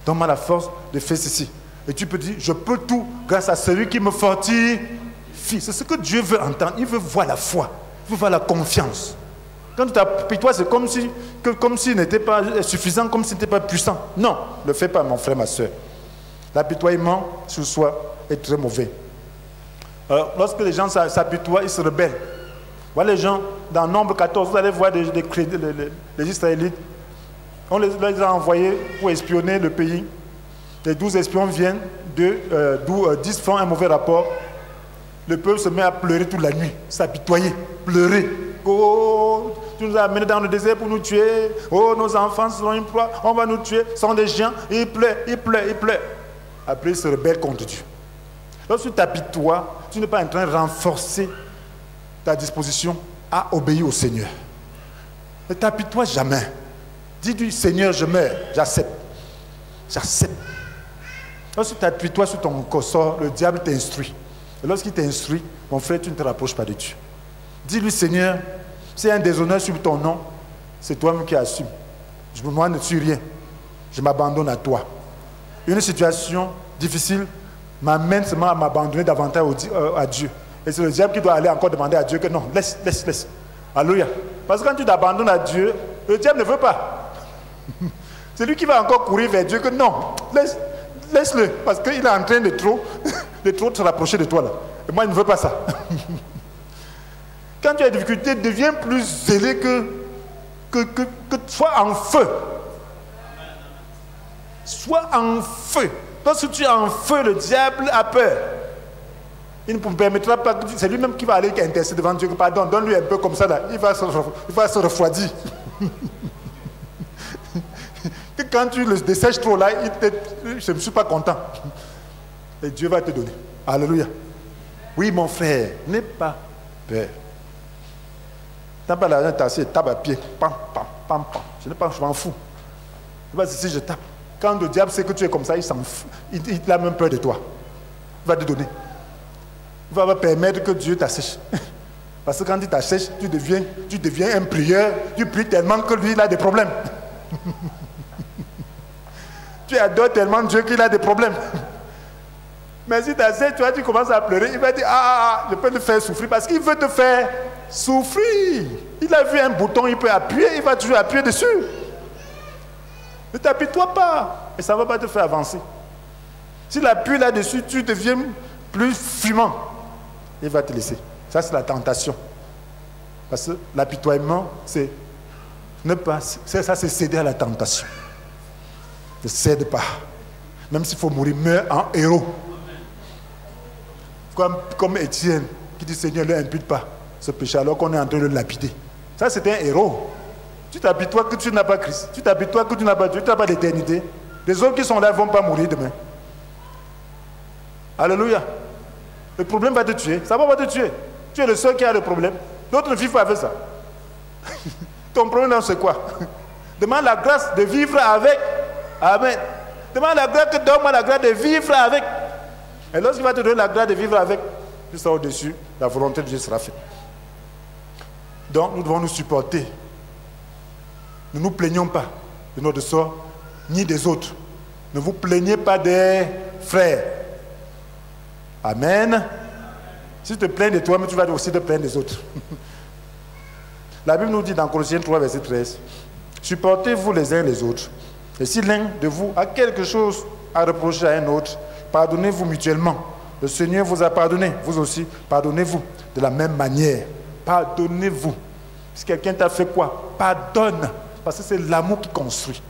Speaker 1: Donne-moi la force de faire ceci. Et tu peux dire, je peux tout grâce à celui qui me fortifie. C'est ce que Dieu veut entendre. Il veut voir la foi, il veut voir la confiance. Quand tu t'apitoies, c'est comme s'il n'était pas suffisant, comme s'il n'était pas puissant. Non, ne le fais pas, mon frère, ma soeur. L'apitoiement sur soi est très mauvais. Alors, lorsque les gens s'apitoient, ils se rebellent. Voilà les gens, dans Nombre 14, vous allez voir les Israélites. On les a envoyés pour espionner le pays. Les 12 espions viennent, 10 font un mauvais rapport. Le peuple se met à pleurer toute la nuit, s'apitoyer, pleurer. Oh, tu nous as amenés dans le désert pour nous tuer. Oh, nos enfants seront une proie, on va nous tuer. Ce sont des gens, ils pleurent. Après, ils se rebellent contre Dieu. Lorsque tu t'apitoies, tu n'es pas en train de renforcer ta disposition à obéir au Seigneur. Ne t'apitoie jamais. Dis-lui, Seigneur, je meurs, j'accepte. J'accepte. Lorsque tu t'apitoies sur ton ressort, le diable t'instruit. Et lorsqu'il t'instruit, mon frère, tu ne te rapproches pas de Dieu. Dis-lui, Seigneur, s'il y a un déshonneur sur ton nom, c'est toi-même qui assumes. Moi, je ne suis rien. Je m'abandonne à toi. Une situation difficile m'amène seulement à m'abandonner davantage à Dieu. Et c'est le diable qui doit aller encore demander à Dieu que non, laisse. Alléluia. Parce que quand tu t'abandonnes à Dieu, le diable ne veut pas. C'est lui qui va encore courir vers Dieu que non, laisse-le. Parce qu'il est en train de trop se rapprocher de toi là. Et moi, il ne veut pas ça. Quand tu as des difficultés, deviens plus zélé que sois en feu. Sois en feu. Lorsque tu es en feu, le diable a peur. Il ne permettra pas, c'est lui-même qui va aller intercéder devant Dieu. Pardon, donne-lui un peu comme ça là. Il va se refroidir. Quand tu le dessèches trop là, je ne suis pas content. Et Dieu va te donner. Alléluia. Oui, mon frère, n'aie pas peur. Tu n'as pas l'argent de tasser, tape à pied. Pam, pam, pam, pam. Je m'en fous. Je ne sais pas si je tape. Quand le diable sait que tu es comme ça, il s'en fout. Il a même peur de toi. Il va te donner. Il va permettre que Dieu t'assèche. Parce que quand il t'assèche, tu deviens un prieur. Tu pries tellement que lui, il a des problèmes. Tu adores tellement Dieu qu'il a des problèmes. Mais si t'assèches, tu commences à pleurer, il va dire, je peux te faire souffrir. Parce qu'il veut te faire souffrir. Il a vu un bouton, il peut appuyer, il va toujours appuyer dessus. Ne t'appuie-toi pas. Et ça ne va pas te faire avancer. S'il appuie là-dessus, tu deviens plus fumant. Il va te laisser. Ça, c'est la tentation. Parce que l'apitoiement, c'est céder à la tentation. Ne cède pas. Même s'il faut mourir, meurs en héros. Comme Étienne, qui dit, Seigneur, ne l'impute pas ce péché, alors qu'on est en train de le lapider. Ça, c'est un héros. Tu t'apitoies que tu n'as pas Christ. Tu t'apitoies que tu n'as pas Dieu. Tu n'as pas l'éternité. Les autres qui sont là ne vont pas mourir demain. Alléluia. Le problème va te tuer. Ça va pas te tuer. Tu es le seul qui a le problème. D'autres ne vivent pas avec ça. Ton problème, c'est quoi? Demande la grâce de vivre avec. Amen. Demande la grâce, donne-moi la grâce de vivre avec. Et lorsqu'il va te donner la grâce de vivre avec, tu seras au-dessus, la volonté de Dieu sera faite. Donc, nous devons nous supporter. Ne nous plaignons pas de notre sort, ni des autres. Ne vous plaignez pas des frères. Amen. Si tu te plains de toi, mais tu vas aussi te plaindre des autres. La Bible nous dit dans Colossiens 3, verset 13, supportez-vous les uns les autres. Et si l'un de vous a quelque chose à reprocher à un autre, pardonnez-vous mutuellement. Le Seigneur vous a pardonné, vous aussi, pardonnez-vous de la même manière. Pardonnez-vous. Si quelqu'un t'a fait quoi? Pardonne. Parce que c'est l'amour qui construit.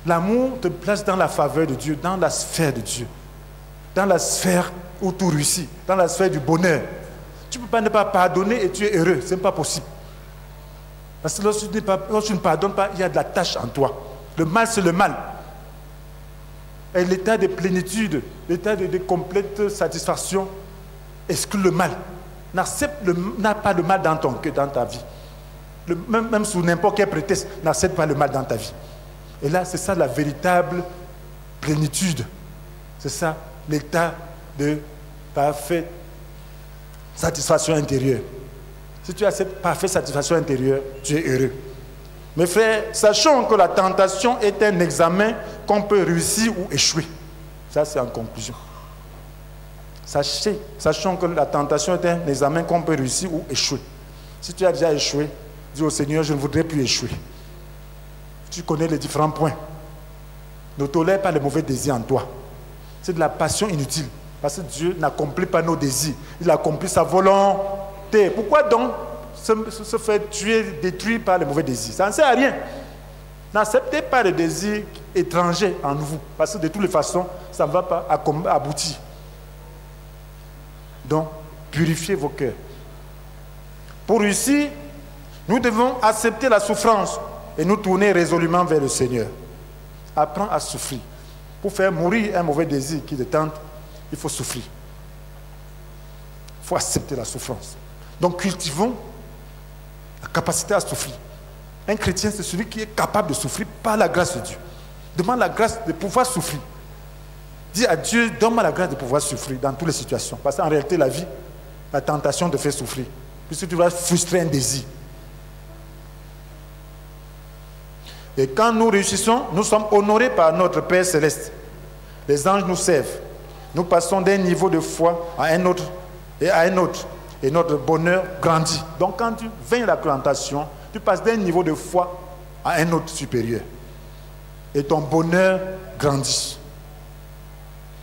Speaker 1: L'amour te place dans la faveur de Dieu, dans la sphère de Dieu. Dans la sphère où tout réussit, dans la sphère du bonheur. Tu ne peux pas ne pas pardonner et tu es heureux. Ce n'est pas possible. Parce que lorsque tu ne pardonnes pas, il y a de la tâche en toi. Le mal, c'est le mal. Et l'état de plénitude, l'état de complète satisfaction exclut le mal. N'a pas le mal dans ton cœur, dans ta vie. Même sous n'importe quel prétexte, n'accepte pas le mal dans ta vie. Et là, c'est ça la véritable plénitude. C'est ça l'état de parfaite satisfaction intérieure. Si tu as cette parfaite satisfaction intérieure, tu es heureux. Mes frères, sachons que la tentation est un examen qu'on peut réussir ou échouer. Ça, c'est en conclusion. Sachons que la tentation est un examen qu'on peut réussir ou échouer. Si tu as déjà échoué, dis au Seigneur, je ne voudrais plus échouer. Tu connais les différents points. Ne tolère pas les mauvais désirs en toi. C'est de la passion inutile. Parce que Dieu n'accomplit pas nos désirs. Il accomplit sa volonté. Pourquoi donc se faire tuer, détruire par les mauvais désirs? Ça ne sert à rien. N'acceptez pas les désirs étrangers en vous. Parce que de toutes les façons, ça ne va pas aboutir. Donc, purifiez vos cœurs. Pour réussir, nous devons accepter la souffrance et nous tourner résolument vers le Seigneur. Apprends à souffrir. Pour faire mourir un mauvais désir qui te tente, il faut souffrir. Il faut accepter la souffrance. Donc cultivons la capacité à souffrir. Un chrétien, c'est celui qui est capable de souffrir par la grâce de Dieu. Demande la grâce de pouvoir souffrir. Dis à Dieu, donne-moi la grâce de pouvoir souffrir dans toutes les situations. Parce qu'en réalité, la vie, la tentation te fait souffrir. Puisque tu vas frustrer un désir. Et quand nous réussissons, nous sommes honorés par notre Père Céleste. Les anges nous servent. Nous passons d'un niveau de foi à un autre et à un autre. Et notre bonheur grandit. Donc quand tu vaincs la tentation, tu passes d'un niveau de foi à un autre supérieur. Et ton bonheur grandit.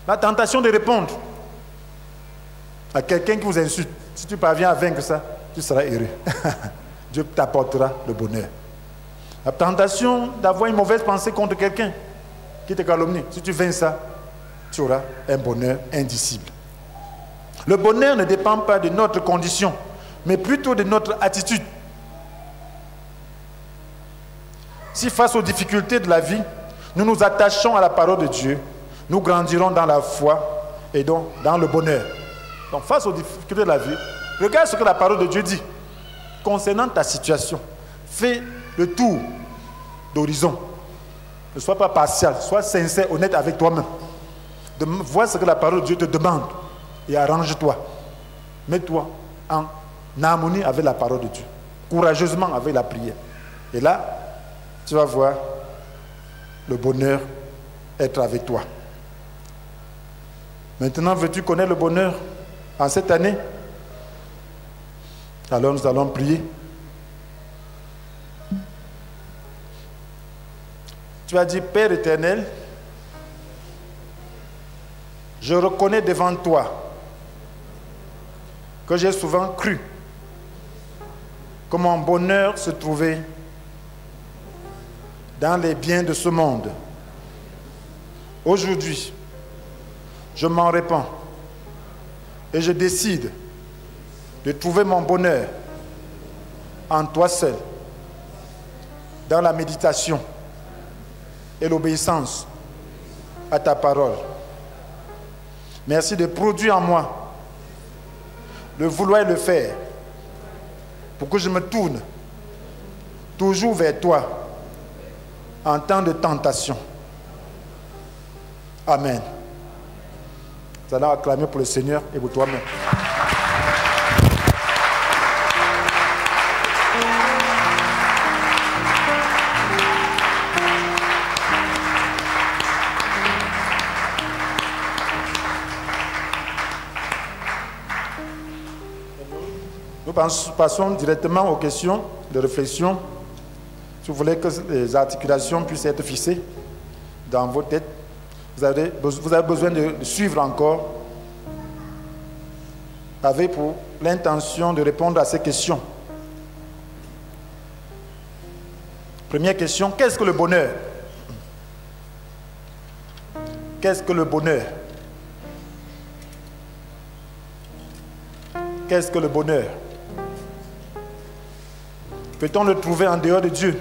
Speaker 1: La tentation de répondre à quelqu'un qui vous insulte, si tu parviens à vaincre ça, tu seras heureux. Dieu t'apportera le bonheur. La tentation d'avoir une mauvaise pensée contre quelqu'un qui te calomnie, si tu vaincs ça, tu auras un bonheur indicible. Le bonheur ne dépend pas de notre condition, mais plutôt de notre attitude. Si face aux difficultés de la vie, nous nous attachons à la parole de Dieu, nous grandirons dans la foi et donc dans le bonheur. Donc face aux difficultés de la vie, regarde ce que la parole de Dieu dit concernant ta situation. Fais le tour d'horizon. Ne sois pas partial, sois sincère, honnête avec toi-même. Vois ce que la parole de Dieu te demande et arrange-toi. Mets-toi en harmonie avec la parole de Dieu, courageusement avec la prière. Et là, tu vas voir le bonheur être avec toi. Maintenant, veux-tu connaître le bonheur en cette année? Alors nous allons prier. Tu as dit, Père éternel, je reconnais devant toi que j'ai souvent cru que mon bonheur se trouvait dans les biens de ce monde. Aujourd'hui, je m'en répands et je décide de trouver mon bonheur en toi seul, dans la méditation et l'obéissance à ta parole. Merci de produire en moi le vouloir et le faire pour que je me tourne toujours vers toi en temps de tentation. Amen. Nous allons acclamer pour le Seigneur et pour toi-même. Nous passons directement aux questions de réflexion. Si vous voulez que les articulations puissent être fixées dans vos têtes, vous avez besoin de suivre encore avec pour l'intention de répondre à ces questions. Première question, qu'est-ce que le bonheur? Qu'est-ce que le bonheur? Qu'est-ce que le bonheur? Peut-on le trouver en dehors de Dieu?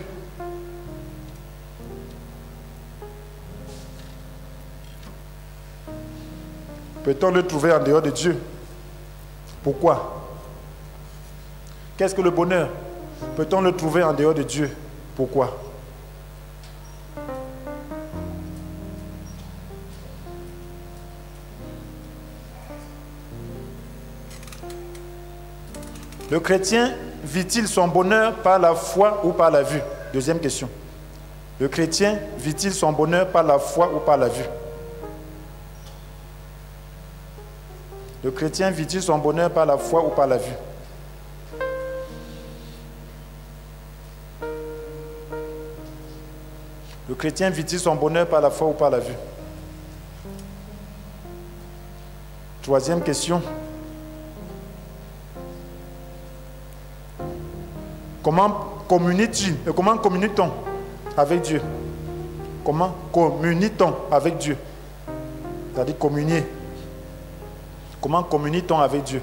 Speaker 1: Peut-on le trouver en dehors de Dieu? Pourquoi? Qu'est-ce que le bonheur? Peut-on le trouver en dehors de Dieu? Pourquoi? Le chrétien vit-il son bonheur par la foi ou par la vue? Deuxième question. Le chrétien vit-il son bonheur par la foi ou par la vue? Le chrétien vit-il son bonheur par la foi ou par la vue? Le chrétien vit-il son bonheur par la foi ou par la vue? Troisième question. Comment communique-t-on avec Dieu? Comment communique-t-on avec Dieu? C'est-à-dire communier. Comment communique-t-on avec Dieu?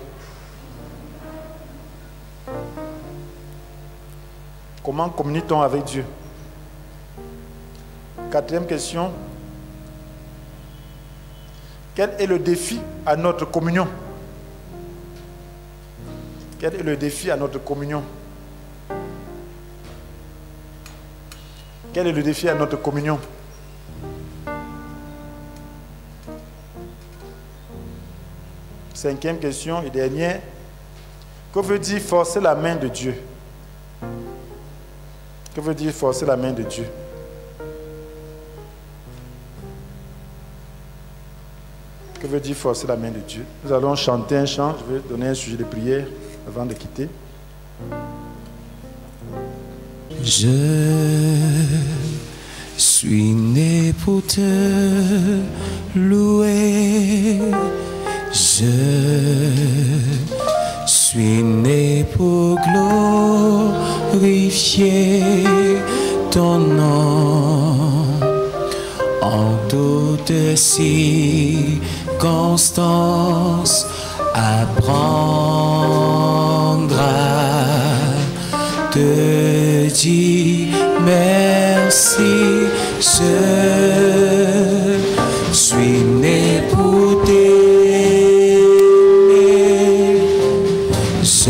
Speaker 1: Comment communique-t-on avec Dieu? Quatrième question. Quel est le défi à notre communion? Quel est le défi à notre communion? Quel est le défi à notre communion? Cinquième question et dernière. Que veut dire forcer la main de Dieu? Que veut dire forcer la main de Dieu? Que veut dire forcer la main de Dieu? Nous allons chanter un chant. Je vais donner un sujet de prière avant de quitter.
Speaker 2: Je suis né pour te louer. Je suis né pour glorifier ton nom en toutes circonstances. Apprendre à te dire merci. Je suis né pour t'aimer. Je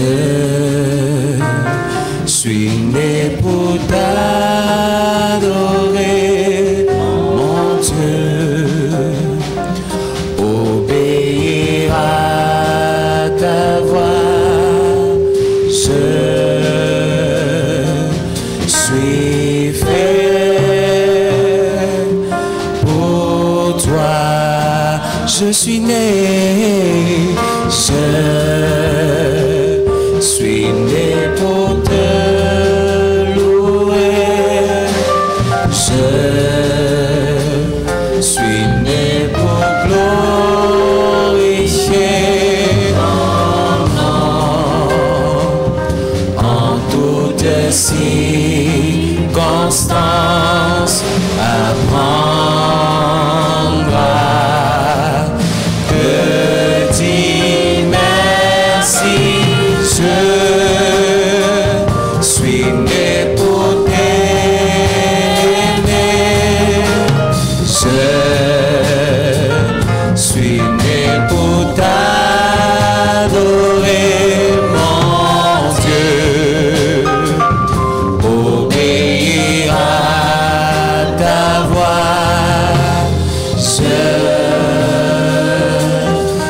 Speaker 2: suis né pour t'adorer, mon Dieu. Obéir à ta voix. Je suis fait pour toi. Je suis né. Je suis né pour te louer. Je suis né pour glorifier ton nom en toutes circonstances. Apprendre à te dire merci. Je suis né pour t'aimer. Je suis né pour t'adorer, mon Dieu. Obéir à ta voix. Je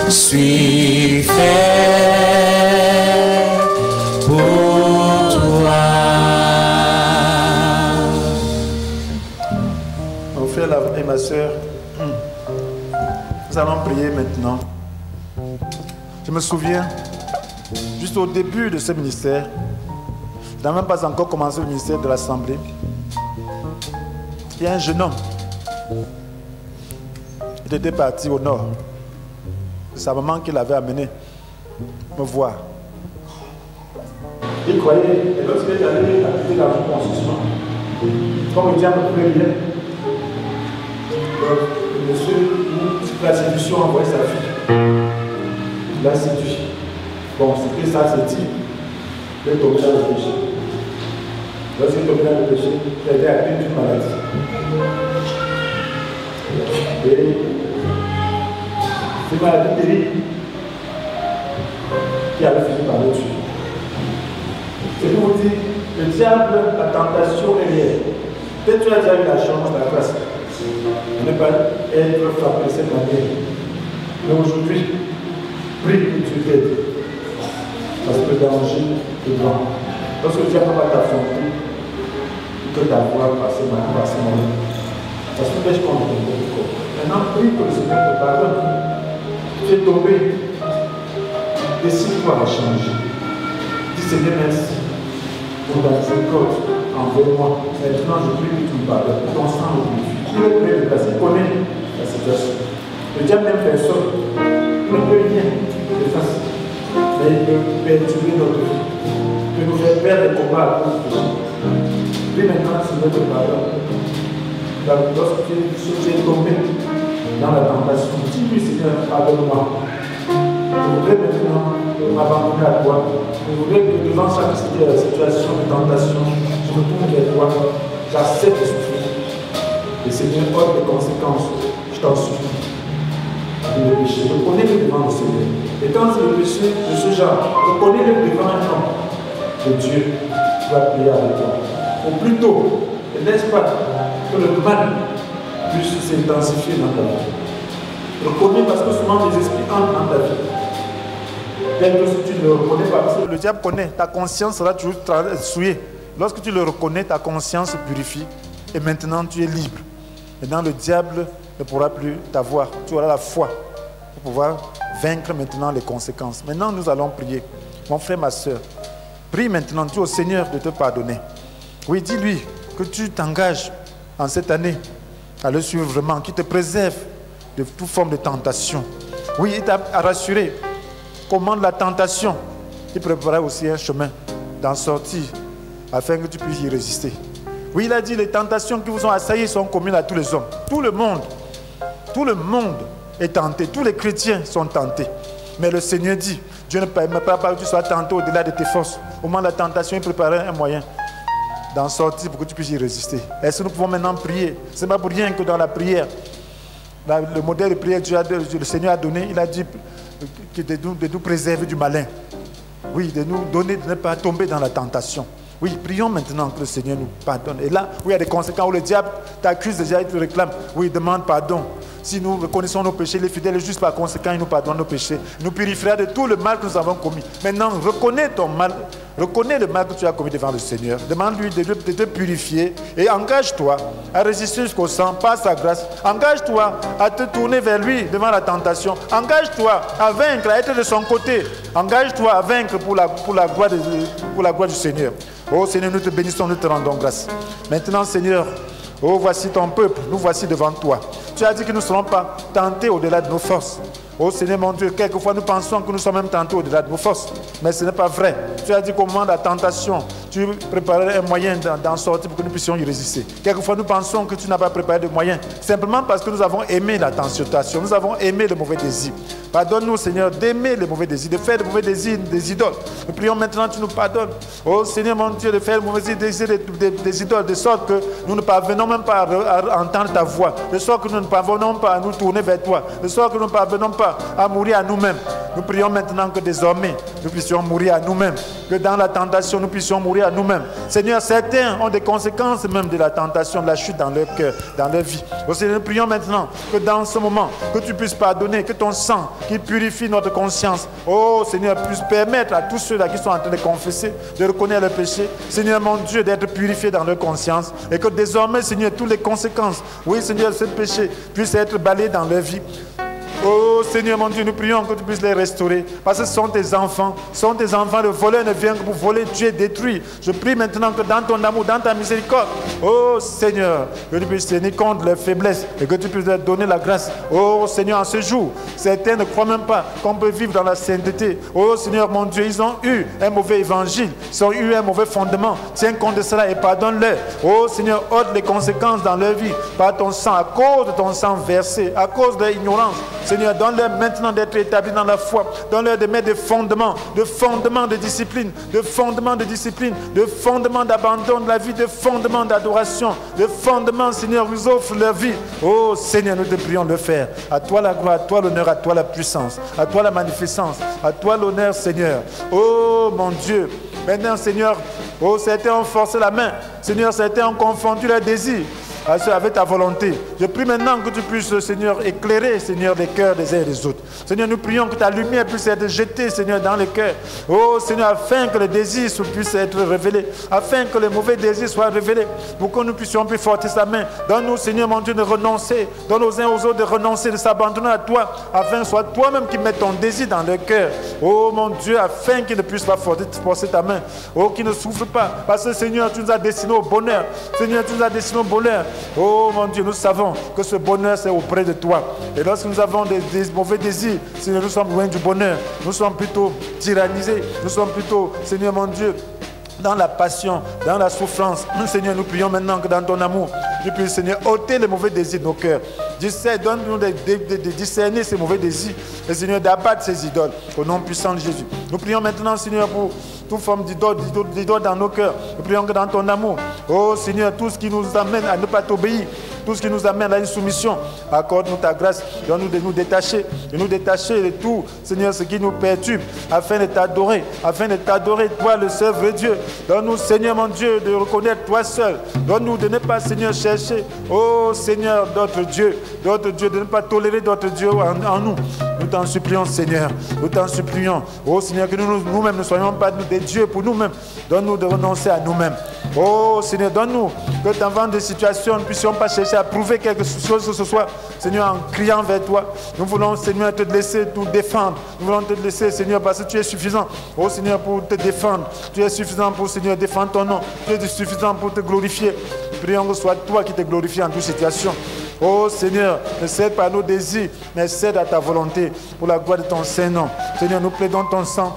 Speaker 2: suis fait pour toi.
Speaker 1: Mon frère et ma soeur, nous allons prier maintenant. Je me souviens, juste au début de ce ministère, je n'avais même pas encore commencé le ministère de l'Assemblée. Il y a un jeune homme. Il était parti au nord. C'est sa maman qui l'avait amené me voir. Il croyait, et lorsqu'il est allé habiter dans une construction, comme le diable pouvait bien, le monsieur, la séduction, a envoyé sa fille. Il l'a séduit. Bon, c'était ça, c'est dit. Il est tombé dans le péché. Lorsqu'il est tombé dans le péché, il a été atteint d'une maladie. Et c'est une maladie terrible qui avait fini par le tuer. C'est pour vous dire, le diable, la tentation est réelle. Peut-être tu as déjà eu la chance, la grâce, de ne pas être frappé de cette manière. Mais aujourd'hui, prie que Dieu t'aide. Parce que le danger est grand. Lorsque le diable va t'affronter, il peut t'avoir passé mal. Parce que pêche contre ton corps. Maintenant, prie que le Seigneur te pardonne. Tu es tombé. Décide-toi à changer. Dis Seigneur, merci pour ta miséricorde envers moi. Maintenant, je prie que tu me pardonnes. Pour ton sang me purifie. Il est prêt de passer. Il connaît la situation. Le diable n'aime personne. Il ne peut rien de facile. Mais il peut perturber notre vie. Il peut nous faire perdre les combats à cause de nous. Puis maintenant, Seigneur, te pardonne. Lorsque tu es tombé dans la tentation, dis-lui, Seigneur, pardonne-moi. Je voudrais maintenant m'abandonner à toi. Je voudrais que devant chaque situation de tentation, je me tourne vers toi. J'accepte de souffrir. Et Seigneur, ôte les conséquences. Je t'en supplie. Je le péché. Je connais le devant le Seigneur.
Speaker 3: Et quand c'est le péché de ce genre, reconnais-le devant un homme de Dieu, tu vas prier avec toi. Ou plutôt, ne laisse pas que le mal puisse s'intensifier dans ta vie. Reconnais parce que souvent les esprits entrent dans ta vie. Tel que si tu ne le reconnais pas, parce que
Speaker 1: Le diable connaît, ta conscience sera toujours souillée. Lorsque tu le reconnais, ta conscience se purifie et maintenant tu es libre. Maintenant le diable ne pourra plus t'avoir. Tu auras la foi pour pouvoir vaincre maintenant les conséquences. Maintenant nous allons prier. Mon frère, ma soeur, prie maintenant, dis au Seigneur de te pardonner. Oui, dis-lui que tu t'engages en cette année à le suivre vraiment, qu'il te préserve de toute forme de tentation. Oui, il t'a rassuré. Commande la tentation. Il préparera aussi un chemin d'en sortir afin que tu puisses y résister. Oui, il a dit les tentations qui vous ont assaillis sont communes à tous les hommes. Tout le monde est tenté. Tous les chrétiens sont tentés. Mais le Seigneur dit, Dieu ne permet pas que tu sois tenté au-delà de tes forces. Au moment de la tentation, il préparait un moyen d'en sortir pour que tu puisses y résister. Est-ce que nous pouvons maintenant prier? Ce n'est pas pour rien que dans la prière, le modèle de prière que le Seigneur a donné, il a dit de nous préserver du malin. Oui, de nous donner de ne pas tomber dans la tentation. Oui, prions maintenant que le Seigneur nous pardonne. Et là où il y a des conséquences, où le diable t'accuse déjà, il te réclame. Oui, demande pardon. Si nous reconnaissons nos péchés, les fidèles, juste par conséquent, il nous pardonne nos péchés. Il nous purifiera de tout le mal que nous avons commis. Maintenant, reconnais ton mal. Reconnais le mal que tu as commis devant le Seigneur. Demande-lui de te purifier et engage-toi à résister jusqu'au sang par sa grâce. Engage-toi à te tourner vers lui devant la tentation. Engage-toi à vaincre, à être de son côté. Engage-toi à vaincre pour la gloire du Seigneur. Oh Seigneur, nous te bénissons, nous te rendons grâce. Maintenant, Seigneur, oh voici ton peuple, nous voici devant toi. Tu as dit que nous ne serons pas tentés au-delà de nos forces. Oh Seigneur mon Dieu, quelquefois nous pensons que nous sommes même tentés au-delà de nos forces. Mais ce n'est pas vrai. Tu as dit qu'au moment de la tentation, tu préparais un moyen d'en sortir pour que nous puissions y résister. Quelquefois nous pensons que tu n'as pas préparé de moyens. Simplement parce que nous avons aimé la tentation, nous avons aimé le mauvais désir. Pardonne-nous Seigneur d'aimer les mauvais désirs, de faire les mauvais désirs des idoles. Nous prions maintenant, tu nous pardonnes. Oh Seigneur mon Dieu, de faire les mauvais désirs des idoles, de sorte que nous ne parvenons même pas à entendre ta voix, de sorte que nous ne parvenons pas à nous tourner vers toi, de sorte que nous ne parvenons pas à mourir à nous-mêmes. Nous prions maintenant que désormais nous puissions mourir à nous-mêmes, que dans la tentation nous puissions mourir à nous-mêmes. Seigneur, certains ont des conséquences même de la tentation, de la chute dans leur cœur, dans leur vie. Oh Seigneur, nous prions maintenant que dans ce moment, que tu puisses pardonner, que ton sang qui purifie notre conscience, oh Seigneur, puisse permettre à tous ceux-là qui sont en train de confesser, de reconnaître le péché, Seigneur mon Dieu, d'être purifiés dans leur conscience, et que désormais, Seigneur, toutes les conséquences, oui Seigneur, ce péché puisse être balayé dans leur vie. Oh Seigneur mon Dieu, nous prions que tu puisses les restaurer. Parce que ce sont tes enfants. Le voleur ne vient que pour voler, tuer, détruire. Je prie maintenant que dans ton amour, dans ta miséricorde, oh Seigneur, que tu puisses tenir compte de leurs faiblesses et que tu puisses leur donner la grâce. Oh Seigneur, en ce jour, certains ne croient même pas qu'on peut vivre dans la sainteté. Oh Seigneur mon Dieu, ils ont eu un mauvais évangile. Ils ont eu un mauvais fondement. Tiens compte de cela et pardonne-leur. Oh Seigneur, ôte les conséquences dans leur vie par ton sang, à cause de ton sang versé, à cause de leur ignorance. Seigneur, donne-leur maintenant d'être établis dans la foi. Donne-leur de mettre des fondements de discipline, de fondements d'abandon de la vie, de fondements d'adoration, de fondements, Seigneur, nous offre leur vie. Oh Seigneur, nous te prions de le faire. À toi la gloire, à toi l'honneur, à toi la puissance, à toi la magnificence, à toi l'honneur, Seigneur. Oh mon Dieu, maintenant, Seigneur, oh certains ont forcé la main. Seigneur, certains ont confondu leurs désirs avec ta volonté. Je prie maintenant que tu puisses, Seigneur, éclairer, Seigneur, les cœurs des uns et des autres. Seigneur, nous prions que ta lumière puisse être jetée, Seigneur, dans les cœurs. Oh, Seigneur, afin que les désirs puissent être révélés, afin que les mauvais désirs soient révélés, pour que nous puissions plus forcer sa main. Donne-nous, Seigneur, mon Dieu, de renoncer. Donne aux uns aux autres de renoncer, de s'abandonner à toi, afin que ce soit toi-même qui mette ton désir dans leur cœur. Oh, mon Dieu, afin qu'ils ne puissent pas forcer ta main. Oh, qu'ils ne souffrent pas. Parce que, Seigneur, tu nous as destinés au bonheur. Seigneur, tu nous as destinés au bonheur. Oh mon Dieu, nous savons que ce bonheur c'est auprès de toi. Et lorsque nous avons des mauvais désirs, Seigneur, nous sommes loin du bonheur. Nous sommes plutôt tyrannisés. Nous sommes plutôt, Seigneur mon Dieu, dans la passion, dans la souffrance. Nous, Seigneur, nous prions maintenant que dans ton amour, tu puisses, Seigneur, ôter les mauvais désirs de nos cœurs. Donne-nous de discerner ces mauvais désirs et, Seigneur, d'abattre ces idoles au nom puissant de Jésus. Nous prions maintenant, Seigneur, pour toute forme d'idole dans nos cœurs. Nous prions que dans ton amour, oh Seigneur, tout ce qui nous amène à ne pas t'obéir, tout ce qui nous amène à une soumission. Accorde-nous ta grâce, donne-nous de nous détacher de tout, Seigneur, ce qui nous perturbe, afin de t'adorer, toi le seul vrai Dieu. Donne-nous, Seigneur mon Dieu, de reconnaître toi seul. Donne-nous de ne pas, Seigneur, chercher, oh Seigneur, d'autres dieux, de ne pas tolérer d'autres dieux en nous. Nous t'en supplions, Seigneur, nous t'en supplions, oh Seigneur, que nous-mêmes ne soyons pas des dieux pour nous-mêmes. Donne-nous de renoncer à nous-mêmes. Oh Seigneur, donne-nous que dans des situations, nous ne puissions pas chercher à prouver quelque chose que ce soit, Seigneur, en criant vers toi. Nous voulons, Seigneur, te laisser nous défendre. Nous voulons te laisser, Seigneur, parce que tu es suffisant, oh Seigneur, pour te défendre. Tu es suffisant pour, Seigneur, défendre ton nom. Tu es suffisant pour te glorifier. Prions que ce soit toi qui te glorifie en toute situation. Oh Seigneur, ne cède pas à nos désirs, mais cède à ta volonté pour la gloire de ton Saint-Nom. Seigneur, nous plaidons ton sang.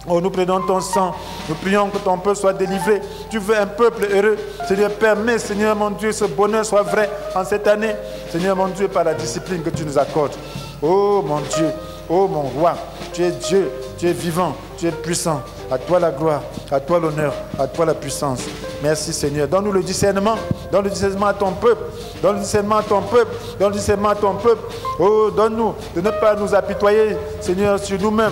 Speaker 1: Oh, nous plaidons ton sang. Nous prions que ton peuple soit délivré. Tu veux un peuple heureux. Seigneur, permets, Seigneur mon Dieu, ce bonheur soit vrai en cette année. Seigneur mon Dieu, par la discipline que tu nous accordes. Oh mon Dieu, oh mon roi, tu es Dieu, tu es vivant, tu es puissant. À toi la gloire, à toi l'honneur, à toi la puissance. Merci Seigneur. Donne-nous le discernement. Donne le discernement à ton peuple. Donne le discernement à ton peuple. Donne le discernement à ton peuple. Oh, donne-nous de ne pas nous apitoyer, Seigneur, sur nous-mêmes.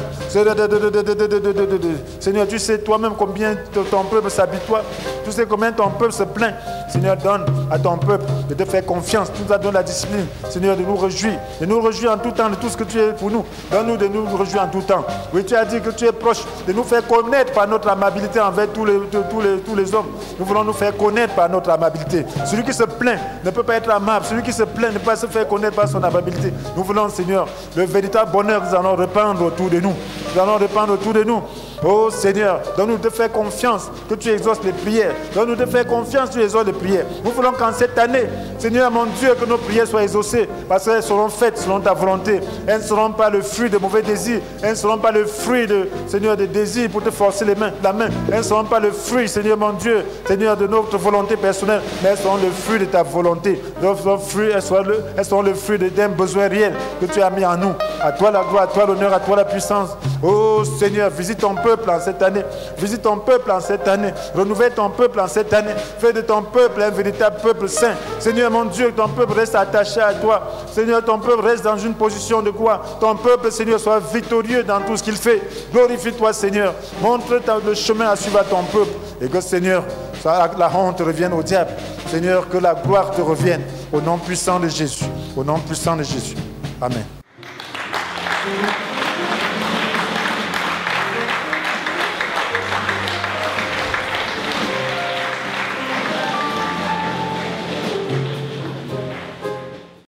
Speaker 1: Seigneur, tu sais toi-même combien ton peuple s'apitoie. Tu sais combien ton peuple se plaint. Seigneur, donne à ton peuple de te faire confiance. Tu nous as donné la discipline, Seigneur, de nous réjouir. De nous réjouir en tout temps de tout ce que tu es pour nous. Donne-nous de nous réjouir en tout temps. Oui, tu as dit que tu es proche de nous faire connaître par notre amabilité envers tous les hommes. Nous voulons nous faire connaître par notre amabilité. Celui qui se plaint ne peut pas être amable. Celui qui se plaint ne peut pas se faire connaître par son amabilité. Nous voulons, Seigneur, le véritable bonheur que nous allons répandre autour de nous. Nous allons répandre autour de nous. Oh Seigneur, donne-nous de faire confiance que tu exauces les prières. Donne-nous de faire confiance que tu exauces les prières. Nous voulons qu'en cette année, Seigneur mon Dieu, que nos prières soient exaucées, parce qu'elles seront faites selon ta volonté. Elles ne seront pas le fruit de mauvais désirs. Elles ne seront pas le fruit de, Seigneur, de désirs pour te forcer la main. Elles ne seront pas le fruit, Seigneur mon Dieu, Seigneur, de notre volonté personnelle, mais elles seront le fruit de ta volonté. Elles seront le fruit d'un besoin réel que tu as mis en nous. À toi la gloire, à toi l'honneur, à toi la puissance. Oh Seigneur, visite ton peuple en cette année. Visite ton peuple en cette année. Renouvelle ton peuple en cette année. Fais de ton peuple un véritable peuple saint. Seigneur mon Dieu, que ton peuple reste attaché à toi. Seigneur, ton peuple reste dans une position de quoi? Ton peuple, Seigneur, soit victorieux dans tout ce qu'il fait. Glorifie-toi, Seigneur. Montre le chemin à suivre à ton peuple. Et que, Seigneur, la honte revienne au diable. Seigneur, que la gloire te revienne. Au nom puissant de Jésus. Au nom puissant de Jésus. Amen.